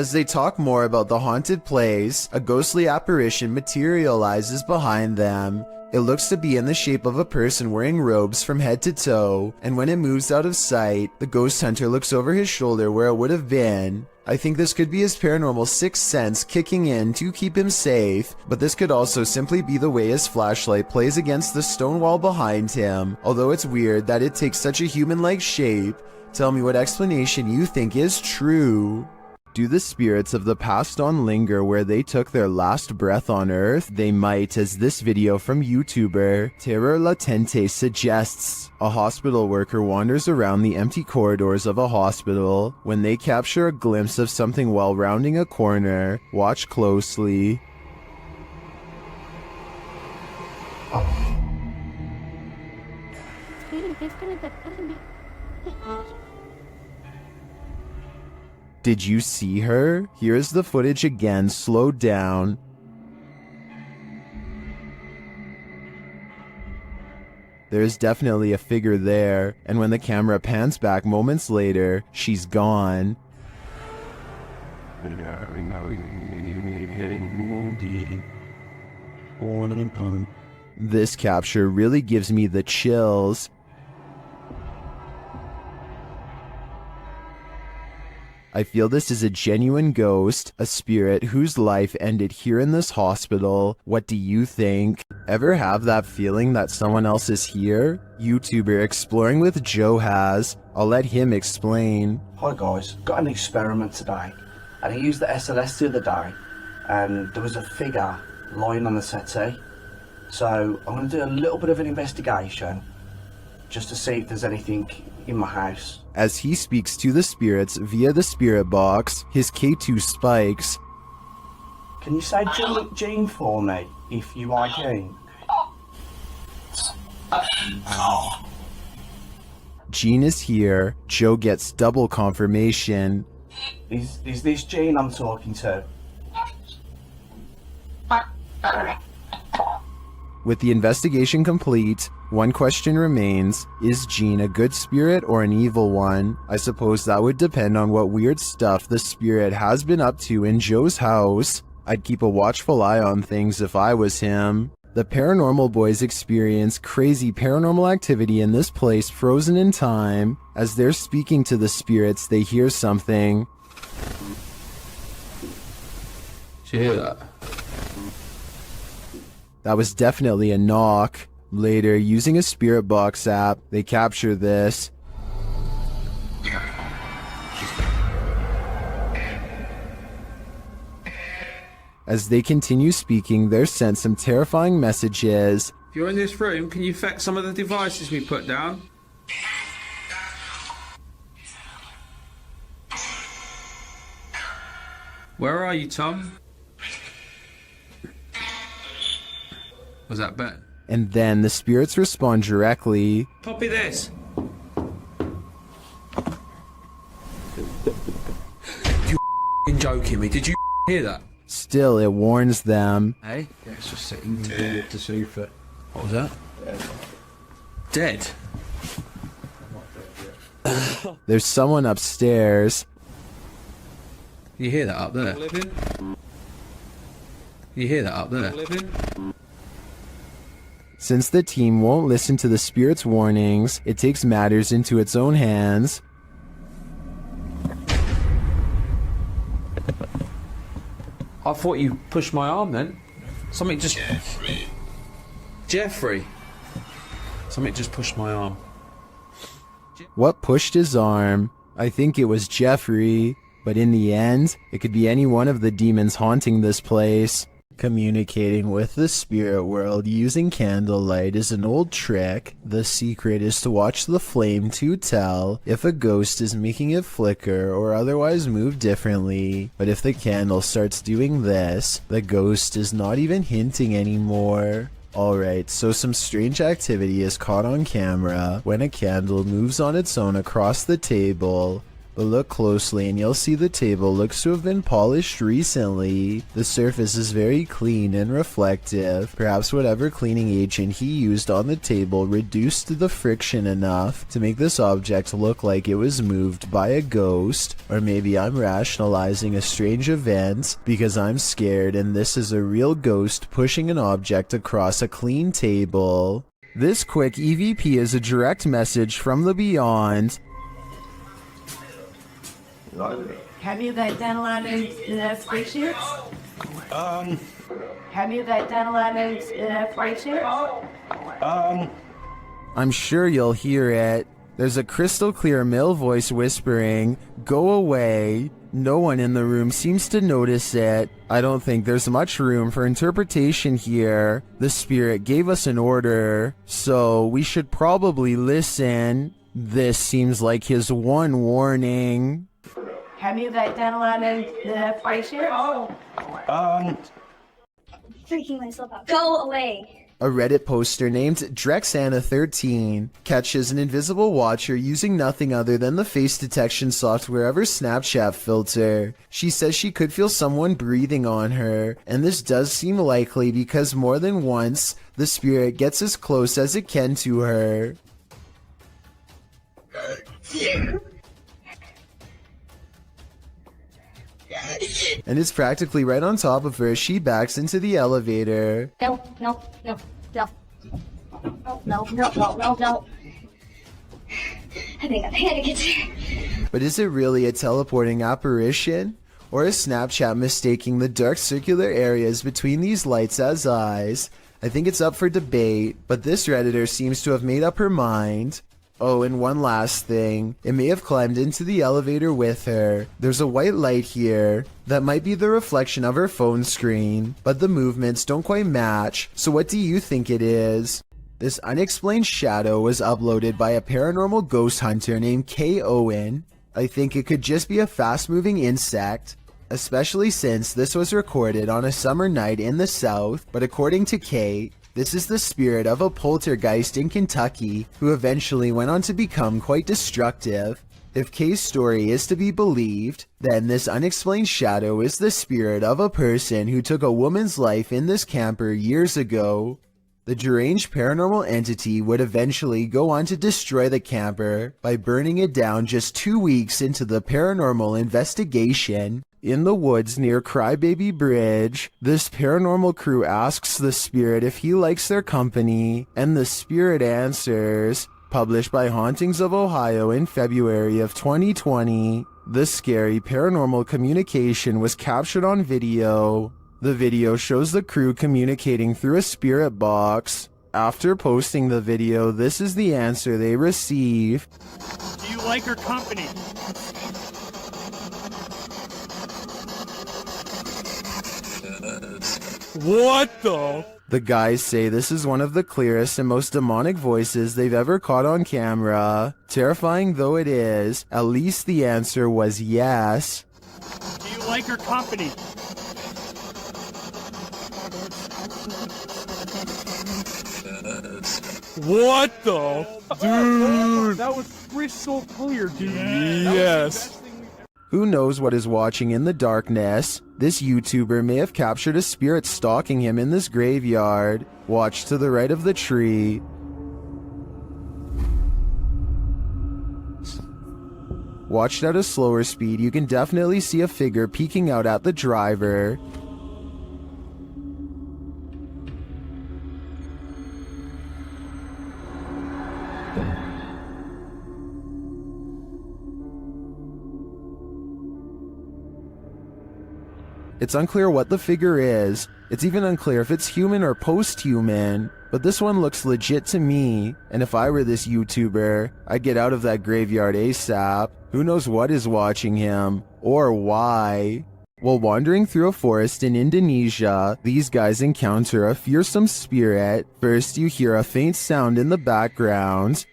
As they talk more about the haunted place, a ghostly apparition materializes behind them. It looks to be in the shape of a person wearing robes from head to toe, and when it moves out of sight, the ghost hunter looks over his shoulder where it would have been. I think this could be his paranormal sixth sense kicking in to keep him safe, but this could also simply be the way his flashlight plays against the stone wall behind him, although it's weird that it takes such a human-like shape. Tell me what explanation you think is true. Do the spirits of the past on linger where they took their last breath on Earth? They might, as this video from YouTuber Terror Latente suggests. A hospital worker wanders around the empty corridors of a hospital when they capture a glimpse of something while rounding a corner. Watch closely. Did you see her? Here is the footage again, slowed down. There is definitely a figure there, and when the camera pans back moments later, she's gone. This capture really gives me the chills. I feel this is a genuine ghost, a spirit whose life ended here in this hospital. What do you think? Ever have that feeling that someone else is here? YouTuber Exploring with Joe has. I'll let him explain. Hi guys, got an experiment today, and I used the SLS the other day, and there was a figure lying on the settee. So I'm going to do a little bit of an investigation, just to see if there's anything in my house. As he speaks to the spirits via the spirit box, his K2 spikes. Can you say Jean for me, if you are Jean? Jean is here. Joe gets double confirmation. Is this Jean I'm talking to? With the investigation complete, one question remains. Is Jean a good spirit or an evil one? I suppose that would depend on what weird stuff the spirit has been up to in Joe's house. I'd keep a watchful eye on things if I was him. The paranormal boys experience crazy paranormal activity in this place frozen in time. As they're speaking to the spirits, they hear something. Did you hear that? That was definitely a knock. Later, using a spirit box app, they capture this. As they continue speaking, they're sent some terrifying messages. If you're in this room, can you affect some of the devices we put down? Where are you, Tom? Was that Ben? And then the spirits respond directly. Copy this. You joking me? Did you hear that? Still, it warns them. Hey? Yeah, it's just sitting there to see if it... What was that? Dead. There's someone upstairs. You hear that up there? You hear that up there? Since the team won't listen to the spirit's warnings, it takes matters into its own hands. I thought you pushed my arm then. Something just... Jeffrey. Something just pushed my arm. What pushed his arm? I think it was Jeffrey, but in the end, it could be any one of the demons haunting this place. Communicating with the spirit world using candlelight is an old trick. The secret is to watch the flame to tell if a ghost is making it flicker or otherwise move differently. But if the candle starts doing this, the ghost is not even hinting anymore. Alright, so some strange activity is caught on camera when a candle moves on its own across the table. But look closely and you'll see the table looks to have been polished recently. The surface is very clean and reflective. Perhaps whatever cleaning agent he used on the table reduced the friction enough to make this object look like it was moved by a ghost. Or maybe I'm rationalizing a strange event because I'm scared and this is a real ghost pushing an object across a clean table. This quick EVP is a direct message from the beyond. Have you got dental items in that spreadsheet? Have you got dental items in that spreadsheet? I'm sure you'll hear it. There's a crystal clear male voice whispering, "Go away." No one in the room seems to notice it. I don't think there's much room for interpretation here. The spirit gave us an order, so we should probably listen. This seems like his one warning. Have you got dental items in that spreadsheet? Freaking myself out. Go away. A Reddit poster named Drexana13 catches an invisible watcher using nothing other than the face detection software of her Snapchat filter. She says she could feel someone breathing on her, and this does seem likely because more than once, the spirit gets as close as it can to her. And it's practically right on top of her as she backs into the elevator. No. I think I get you. But is it really a teleporting apparition? Or is Snapchat mistaking the dark circular areas between these lights as eyes? I think it's up for debate, but this Redditor seems to have made up her mind. Oh, and one last thing. It may have climbed into the elevator with her. There's a white light here. That might be the reflection of her phone screen, but the movements don't quite match. So what do you think it is? This unexplained shadow was uploaded by a paranormal ghost hunter named K. Owen. I think it could just be a fast-moving insect, especially since this was recorded on a summer night in the South, but according to K, this is the spirit of a poltergeist in Kentucky who eventually went on to become quite destructive. If K's story is to be believed, then this unexplained shadow is the spirit of a person who took a woman's life in this camper years ago. The deranged paranormal entity would eventually go on to destroy the camper by burning it down just 2 weeks into the paranormal investigation. In the woods near Crybaby Bridge, this paranormal crew asks the spirit if he likes their company, and the spirit answers. Published by Hauntings of Ohio in February of 2020, this scary paranormal communication was captured on video. The video shows the crew communicating through a spirit box. After posting the video, this is the answer they receive. Do you like her company? What the? The guys say this is one of the clearest and most demonic voices they've ever caught on camera. Terrifying though it is, at least the answer was yes. Do you like her company? What the? Dude! That was crystal clear, dude. Yes. Who knows what is watching in the darkness? This YouTuber may have captured a spirit stalking him in this graveyard. Watch to the right of the tree. Watched at a slower speed, you can definitely see a figure peeking out at the driver. It's unclear what the figure is. It's even unclear if it's human or post-human. But this one looks legit to me, and if I were this YouTuber, I'd get out of that graveyard ASAP. Who knows what is watching him, or why? While wandering through a forest in Indonesia, these guys encounter a fearsome spirit. First, you hear a faint sound in the background.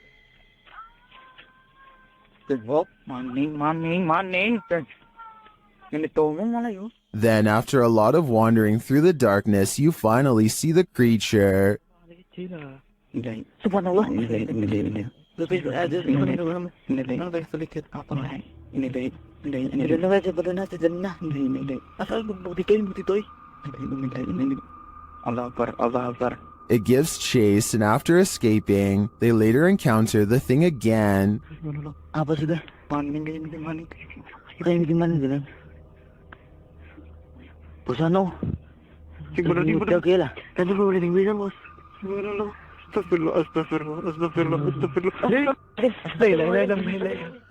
Then, after a lot of wandering through the darkness, you finally see the creature. It gives chase, and after escaping, they later encounter the thing again.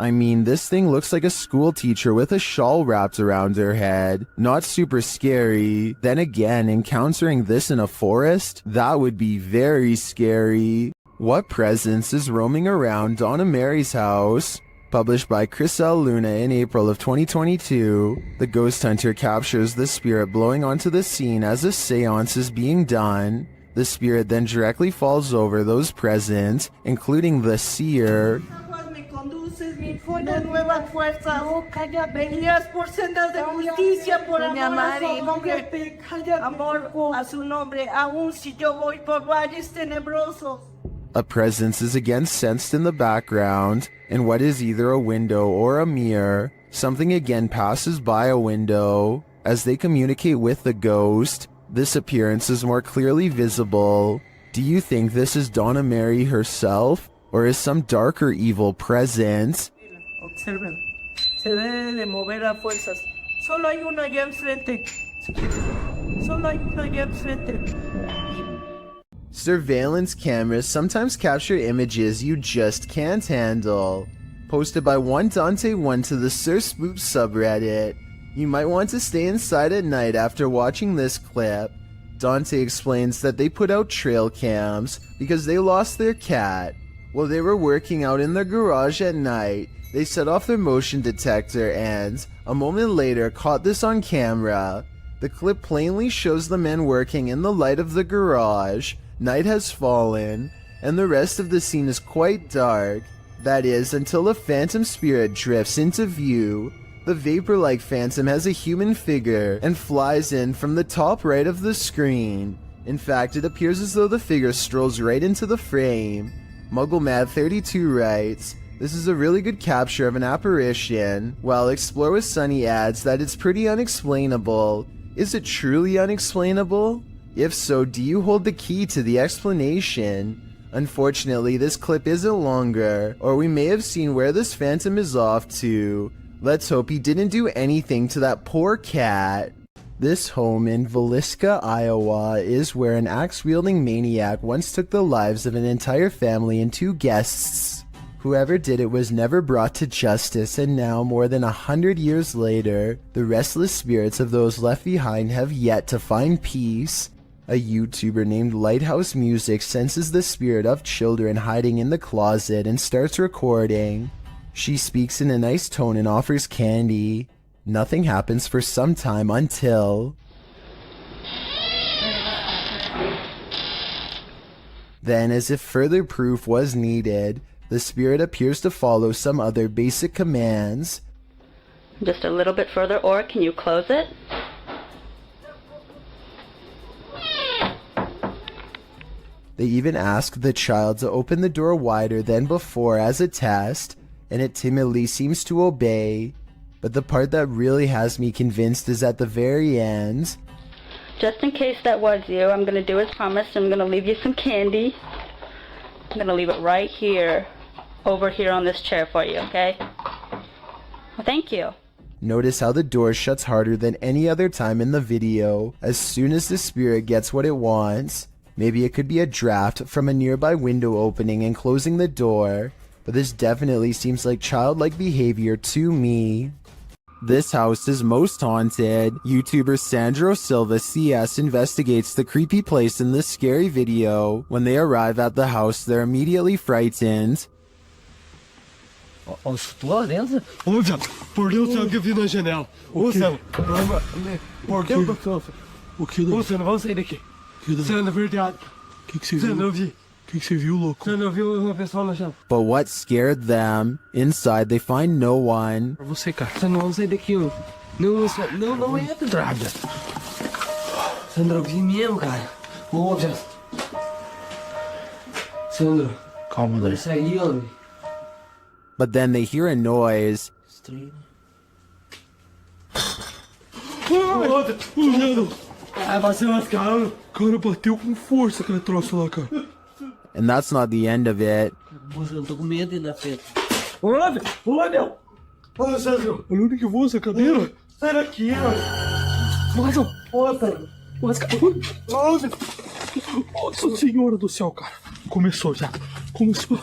I mean, this thing looks like a school teacher with a shawl wrapped around her head. Not super scary. Then again, encountering this in a forest? That would be very scary. What presence is roaming around Donna Mary's house? Published by Chris L. Luna in April of 2022, the ghost hunter captures the spirit blowing onto the scene as a seance is being done. The spirit then directly falls over those present, including the seer. A presence is again sensed in the background, in what is either a window or a mirror. Something again passes by a window. As they communicate with the ghost, this appearance is more clearly visible. Do you think this is Donna Mary herself, or is some darker evil present? Observen. Se debe de mover a fuerzas. Solo hay uno allá enfrente. Solo hay uno allá enfrente. Surveillance cameras sometimes capture images you just can't handle. posted by one Dante1 to the Sir Spoop subreddit. You might want to stay inside at night after watching this clip. Dante explains that they put out trail cams because they lost their cat. While they were working out in their garage at night, they set off their motion detector and, a moment later, caught this on camera. The clip plainly shows the men working in the light of the garage. Night has fallen, and the rest of the scene is quite dark. That is, until a phantom spirit drifts into view. The vapor-like phantom has a human figure and flies in from the top right of the screen. In fact, it appears as though the figure strolls right into the frame. MuggleMad32 writes, "This is a really good capture of an apparition," while Explore with Sunny adds that it's pretty unexplainable. Is it truly unexplainable? If so, do you hold the key to the explanation? Unfortunately, this clip isn't longer, or we may have seen where this phantom is off to. Let's hope he didn't do anything to that poor cat. This home in Villisca, Iowa is where an axe-wielding maniac once took the lives of an entire family and 2 guests. Whoever did it was never brought to justice, and now, more than 100 years later, the restless spirits of those left behind have yet to find peace. A YouTuber named Lighthouse Music senses the spirit of children hiding in the closet and starts recording. She speaks in a nice tone and offers candy. Nothing happens for some time until... Then, as if further proof was needed, the spirit appears to follow some other basic commands. Just a little bit further, or can you close it? They even ask the child to open the door wider than before as a test, and it timidly seems to obey. But the part that really has me convinced is at the very end. Just in case that was you, I'm going to do as promised. I'm going to leave you some candy. I'm going to leave it right here, over here on this chair for you, okay? Well, thank you. Notice how the door shuts harder than any other time in the video as soon as the spirit gets what it wants. Maybe it could be a draft from a nearby window opening and closing the door, but this definitely seems like childlike behavior to me. This house is most haunted. YouTuber Sandro Silva CS investigates the creepy place in this scary video. When they arrive at the house, they're immediately frightened. Estou lá dentro? Ouça, por Deus, sangue, eu vi na janela. Ouça, por Deus, o que? Ouça, não vamos sair daqui. Isso é na verdade. O que você viu? Você não viu? O que você viu, louco? Você não viu uma pessoa na janela? But what scared them? Inside, they find no one. Pra você, cara. Você não vamos sair daqui, ó. Não entra, Draga. Sandra, eu vi mesmo, cara. Ouça. Sandra. Calma, Dani. Isso aí, ó. But then they hear a noise. Estranho. Olha, ah, bateu nas caras. Cara, bateu com força aquele troço lá, cara. And that's not the end of it. Moça, eu tô com medo ainda, Pedro. Olha, olha! Olha, Sandro. Olha onde que eu vou, essa cadeira. Sai daqui, ó. Nossa, olha, nossa, olha. Nossa Senhora do céu, cara. Começou já. Começou.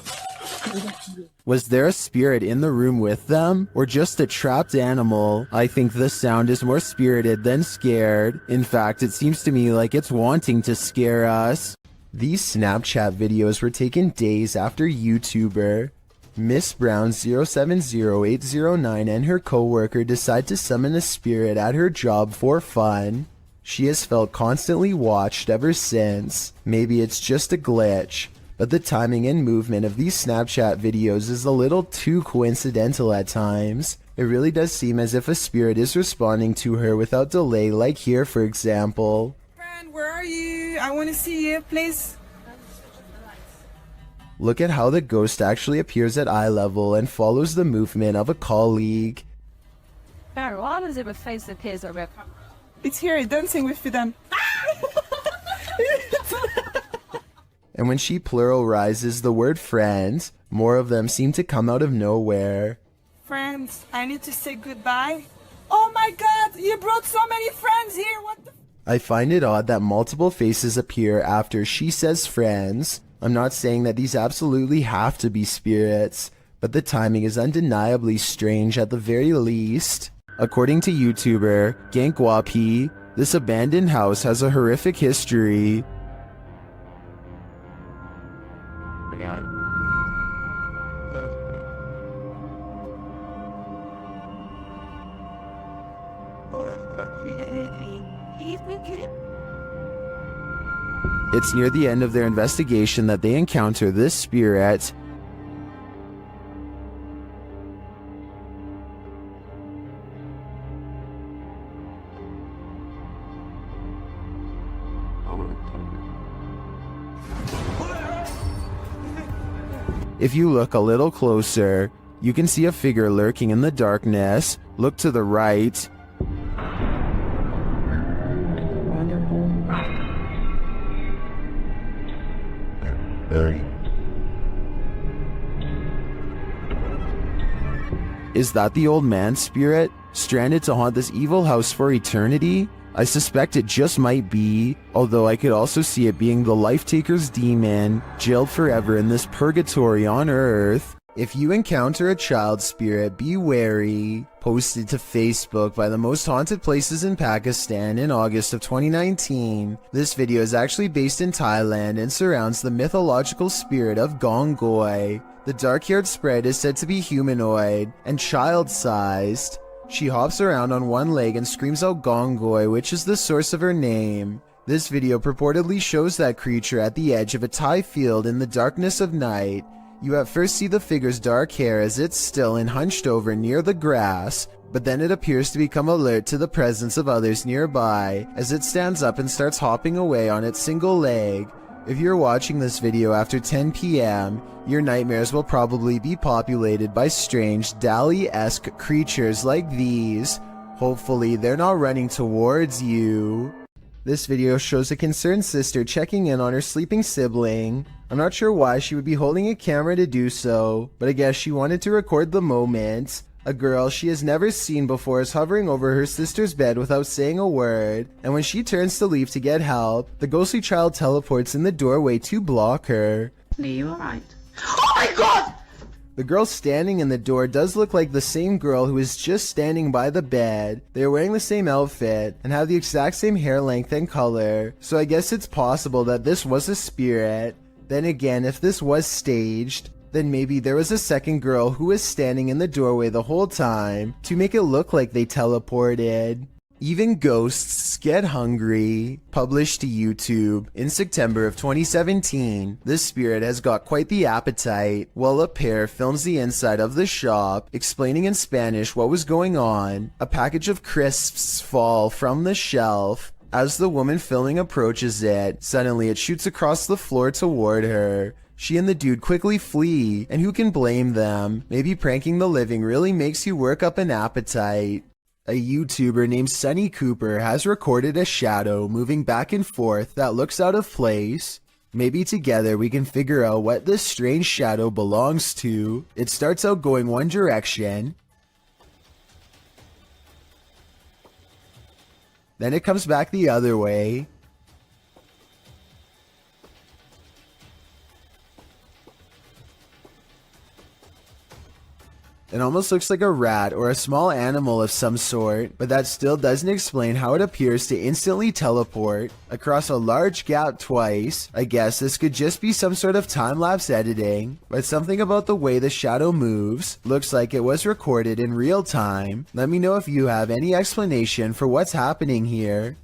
Was there a spirit in the room with them, or just a trapped animal? I think the sound is more spirited than scared. In fact, it seems to me like it's wanting to scare us. These Snapchat videos were taken days after YouTuber Miss Brown 070809 and her co-worker decide to summon a spirit at her job for fun. She has felt constantly watched ever since. Maybe it's just a glitch. But the timing and movement of these Snapchat videos is a little too coincidental at times. It really does seem as if a spirit is responding to her without delay, like here for example. Friend, where are you? I want to see you, please. Look at how the ghost actually appears at eye level and follows the movement of a colleague. Why does it face appears over? It's here, dancing with them. And when she pluralizes the word friends, more of them seem to come out of nowhere. Friends, I need to say goodbye. Oh my god, you brought so many friends here, what the... I find it odd that multiple faces appear after she says friends. I'm not saying that these absolutely have to be spirits, but but the timing is undeniably strange at the very least. According to YouTuber Gankwapi, this abandoned house has a horrific history. It's near the end of their investigation that they encounter this spirit. If you look a little closer, you can see a figure lurking in the darkness. Look to the right. Is that the old man's spirit, stranded to haunt this evil house for eternity? I suspect it just might be, although I could also see it being the Life-Taker's demon, jailed forever in this purgatory on Earth. If you encounter a child spirit, be wary. Posted to Facebook by the most haunted places in Pakistan in August of 2019. This video is actually based in Thailand and surrounds the mythological spirit of Gongoi. The dark-haired sprite is said to be humanoid and child-sized. She hops around on one leg and screams out Gongoi, which is the source of her name. This video purportedly shows that creature at the edge of a Thai field in the darkness of night. You at first see the figure's dark hair as it's still and hunched over near the grass, but then it appears to become alert to the presence of others nearby as it stands up and starts hopping away on its single leg. If you're watching this video after 10 p.m., your nightmares will probably be populated by strange Dali-esque creatures like these. Hopefully they're not running towards you. This video shows a concerned sister checking in on her sleeping sibling. I'm not sure why she would be holding a camera to do so, but I guess she wanted to record the moment. A girl she has never seen before is hovering over her sister's bed without saying a word, and when she turns to leave to get help, the ghostly child teleports in the doorway to block her. Are you alright? Oh my god! The girl standing in the door does look like the same girl who is just standing by the bed. They are wearing the same outfit and have the exact same hair length and color, so I guess it's possible that this was a spirit. Then again, if this was staged, then maybe there was a second girl who was standing in the doorway the whole time to make it look like they teleported. Even ghosts get hungry. Published to YouTube in September of 2017, this spirit has got quite the appetite. While a pair films the inside of the shop, explaining in Spanish what was going on, a package of crisps fall from the shelf. As the woman filming approaches it, suddenly it shoots across the floor toward her. She and the dude quickly flee, and who can blame them? Maybe pranking the living really makes you work up an appetite. A YouTuber named Sunny Cooper has recorded a shadow moving back and forth that looks out of place. Maybe together we can figure out what this strange shadow belongs to. It starts out going one direction, then it comes back the other way. It almost looks like a rat or a small animal of some sort, but that still doesn't explain how it appears to instantly teleport across a large gap twice. I guess this could just be some sort of time-lapse editing, but something about the way the shadow moves looks like it was recorded in real time. Let me know if you have any explanation for what's happening here.